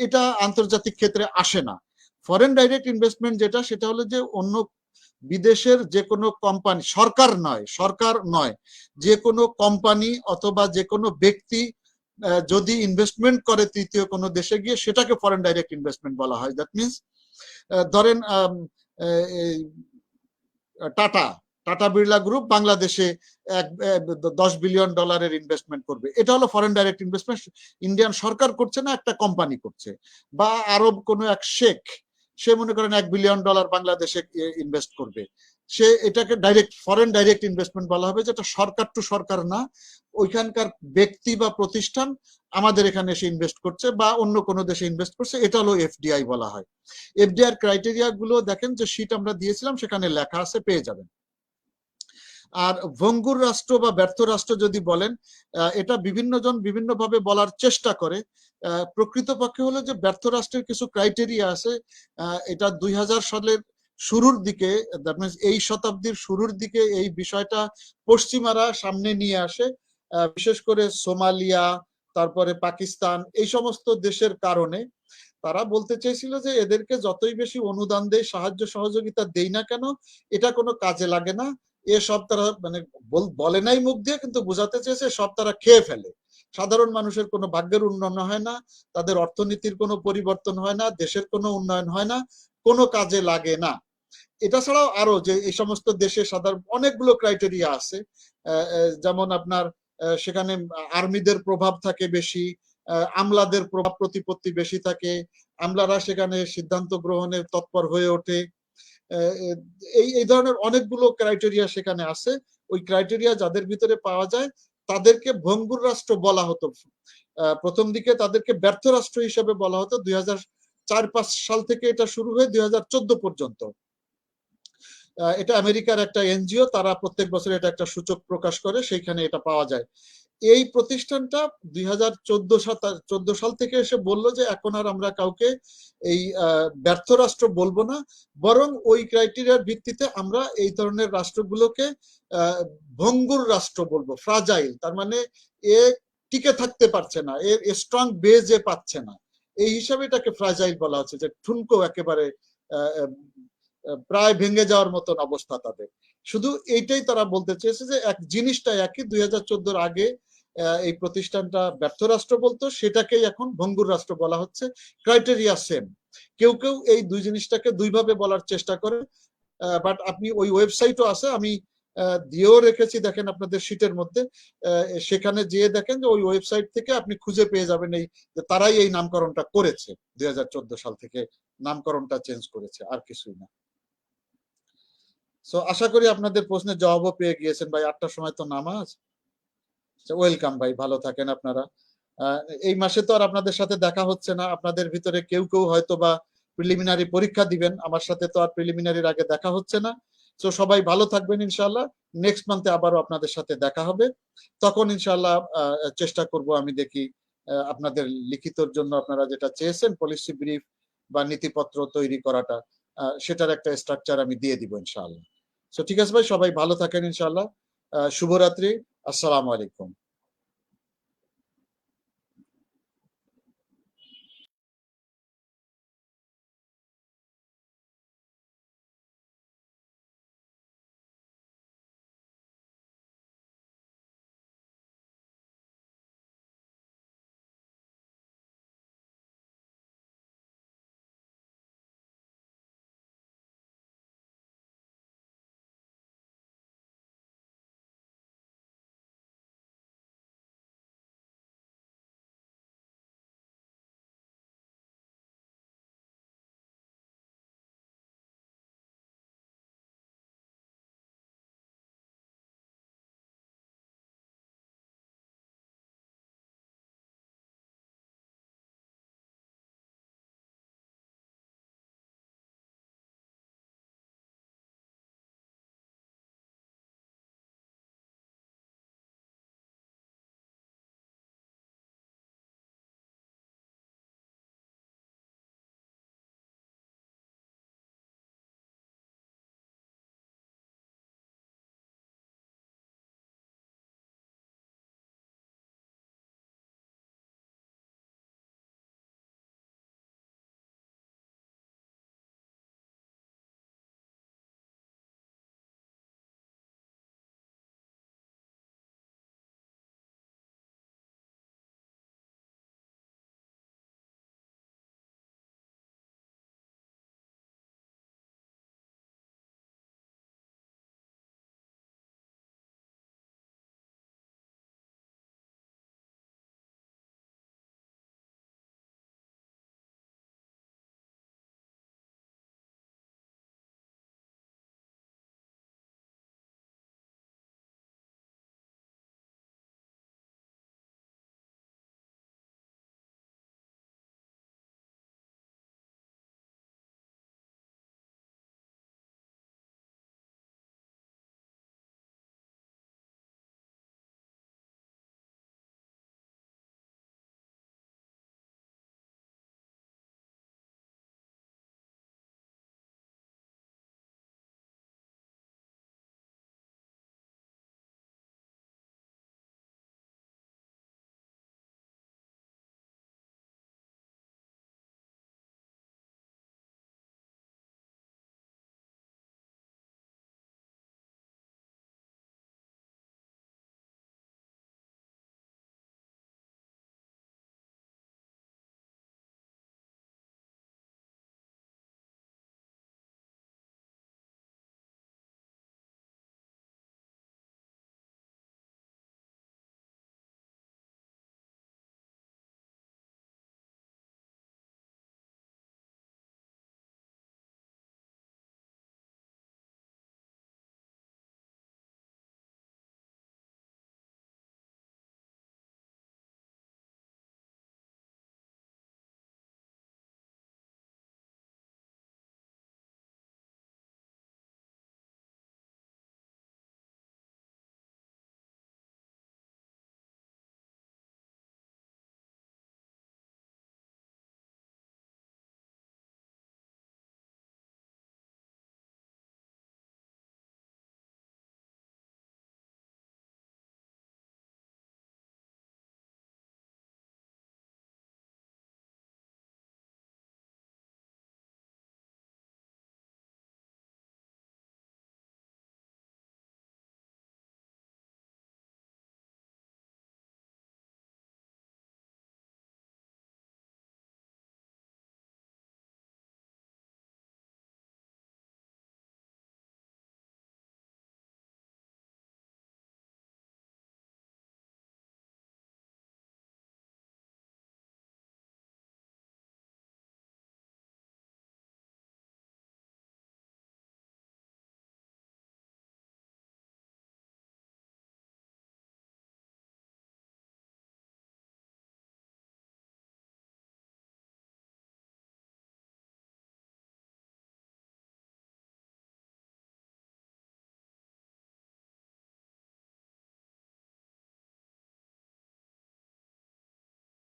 এটা আন্তর্জাতিক ক্ষেত্রে আসে না। ফরেন ডাইরেক্ট ইনভেস্টমেন্ট সেটা হলো যে অন্য বিদেশের যে কোনো কোম্পানি, সরকার নয়, যে কোনো কোম্পানি অথবা যে কোনো ব্যক্তি যদি ইনভেস্টমেন্ট করে তৃতীয় কোনো দেশে গিয়ে, সেটাকে ফরেন ডাইরেক্ট ইনভেস্টমেন্ট বলা হয়। দ্যাট মিনস ধরেন টাটা বিড়লা গ্রুপ বাংলাদেশে 10 বিলিয়ন ডলারের ইনভেস্টমেন্ট করবে, এটা হলো ফরেন ডাইরেক্ট ইনভেস্টমেন্ট। ইন্ডিয়ান সরকার করছে না, একটা কোম্পানি করছে। বা আরব কোনো এক শেখ, সে মনে করেন $1 বিলিয়ন বাংলাদেশে ইনভেস্ট করবে, সে এটাকে ফরেন ডাইরেক্ট ইনভেস্টমেন্ট বলা হবে, যেটা সরকার টু সরকার না, ওইখানকার ব্যক্তি বা প্রতিষ্ঠান আমাদের এখানে এসে ইনভেস্ট করছে বা অন্য কোনো দেশে ইনভেস্ট করছে, এটা হলো এফডিআই বলা হয়। এফডিআই ক্রাইটেরিয়া গুলো দেখেন, যে শীট আমরা দিয়েছিলাম সেখানে লেখা আছে, পেয়ে যাবেন। আর ভঙ্গুর রাষ্ট্র বা ব্যর্থ রাষ্ট্র যদি বলেন, এটা বিভিন্ন জন বিভিন্ন ভাবে বলার চেষ্টা করে। প্রকৃতপক্ষে হলো যে ব্যর্থ রাষ্ট্রের কিছু ক্রাইটেরিয়া আছে। এটা 2000 সালের শুরুর দিকে, দ্যাট মিনস এই শতাব্দীর শুরুর দিকে এই বিষয়টা পশ্চিমারা সামনে নিয়ে আসে, বিশেষ করে সোমালিয়া, তারপরে পাকিস্তান, এই সমস্ত দেশের কারণে তারা বলতে চেয়েছিল যে এদেরকে যতই বেশি অনুদান দেয়, সাহায্য সহযোগিতা দেই না কেন, এটা কোনো কাজে লাগে না। এসব তারা মানে বলে নাই মুখ দিয়ে, কিন্তু বোঝাতে চেয়েছে সব তারা খেয়ে ফেলে। সাধারণ মানুষের কোনো ভাগ্যের উন্নয়ন হয় না, তাদের অর্থনীতির কোনো পরিবর্তন হয় না, দেশের কোনো উন্নয়ন হয় না, কোনো কাজে লাগে না। এটা ছাড়াও আরো যে এই সমস্ত দেশে সাধারণ অনেকগুলো ক্রাইটেরিয়া আছে, যেমন আপনার সেখানে আর্মিদের প্রভাব থাকে বেশি, আমলাদের প্রভাব প্রতিপত্তি বেশি থাকে, আমলারা সেখানে সিদ্ধান্ত গ্রহণে তৎপর হয়ে ওঠে। এই ধরনের অনেকগুলো ক্রাইটেরিয়া সেখানে আছে। ওই ক্রাইটেরিয়া যাদের ভিতরে পাওয়া যায় তাদেরকে ভঙ্গুর রাষ্ট্র বলা হতো। প্রথম দিকে তাদেরকে ব্যর্থ রাষ্ট্র হিসেবে বলা হতো। 2004-5 সাল থেকে এটা শুরু হয়ে 2014 পর্যন্ত। এটা আমেরিকার একটা এনজিও, তারা প্রত্যেক বছর এটা একটা সূচক প্রকাশ করে, সেইখানে এটা পাওয়া যায়। এই প্রতিষ্ঠানটা 2014 সাল থেকে এসে বলল যে এখন আর আমরা কাউকে এই ব্যর্থ রাষ্ট্র বলবো না, বরং ওই ক্রাইটেরিয়ার ভিত্তিতে আমরা এই ধরনের রাষ্ট্রগুলোকে ভঙ্গুর রাষ্ট্র বলবো, ফ্রাজাইল, তার মানে এ টিকে থাকতে পারছে না, এর স্ট্রং বেজে পাচ্ছে না, এই হিসাবে এটাকে ফ্রাজাইল বলা হচ্ছে, যে ঠুনকো একেবারে প্রায় ভেঙে যাওয়ার মতন অবস্থা তাদের। শুধু এইটাই তারা বলতে চেয়েছে যে এক জিনিসটা একই, 2014 আগে এই প্রতিষ্ঠানটা ব্যর্থ রাষ্ট্র বলতো, সেটাকেই এখন ভঙ্গুর রাষ্ট্র বলা হচ্ছে, ক্রাইটেরিয়া সেম। কেউ কেউ এই দুই জিনিসটাকে দুইভাবে বলার চেষ্টা করে, বাট আপনি ওই ওয়েবসাইটও আছে, আমি দিয়েও রেখেছি, দেখেন আপনাদের শীটের মধ্যে, সেখানে যেয়ে দেখেন যে ওই ওয়েবসাইট থেকে আপনি খুঁজে পেয়ে যাবেন এই যে তারাই এই নামকরণটা করেছে, 2014 সাল থেকে নামকরণটা চেঞ্জ করেছে, আর কিছুই না। সো আশা করি আপনাদের প্রশ্নের জবাবও পেয়ে গিয়েছেন ভাই। 8টার সময় তো নামাজ। ওয়েলকাম ভাই, ভালো থাকেন আপনারা। এই মাসে তো আর আপনাদের সাথে দেখা হচ্ছে না, আপনাদের ভিতরে কেউ কেউ হয়তো বা প্রিলিমিনারি পরীক্ষা দিবেন, আমার সাথে তো আর প্রিলিমিনারির আগে দেখা হচ্ছে না। তো সবাই ভালো থাকবেন ইনশাআল্লাহ। নেক্সট মান্থে আবারও আপনাদের সাথে দেখা হবে, তখন ইনশাআল্লাহ চেষ্টা করব, আমি দেখি আপনাদের লিখিতর জন্য আপনারা যেটা চেয়েছেন পলিসি ব্রিফ বা নীতিপত্র তৈরি করাটা, সেটার একটা স্ট্রাকচার আমি দিয়ে দিব ইনশাআল্লাহ। সো ঠিক আছে ভাই, সবাই ভালো থাকেন ইনশাআল্লাহ। শুভরাত্রি, আসসালামু আলাইকুম।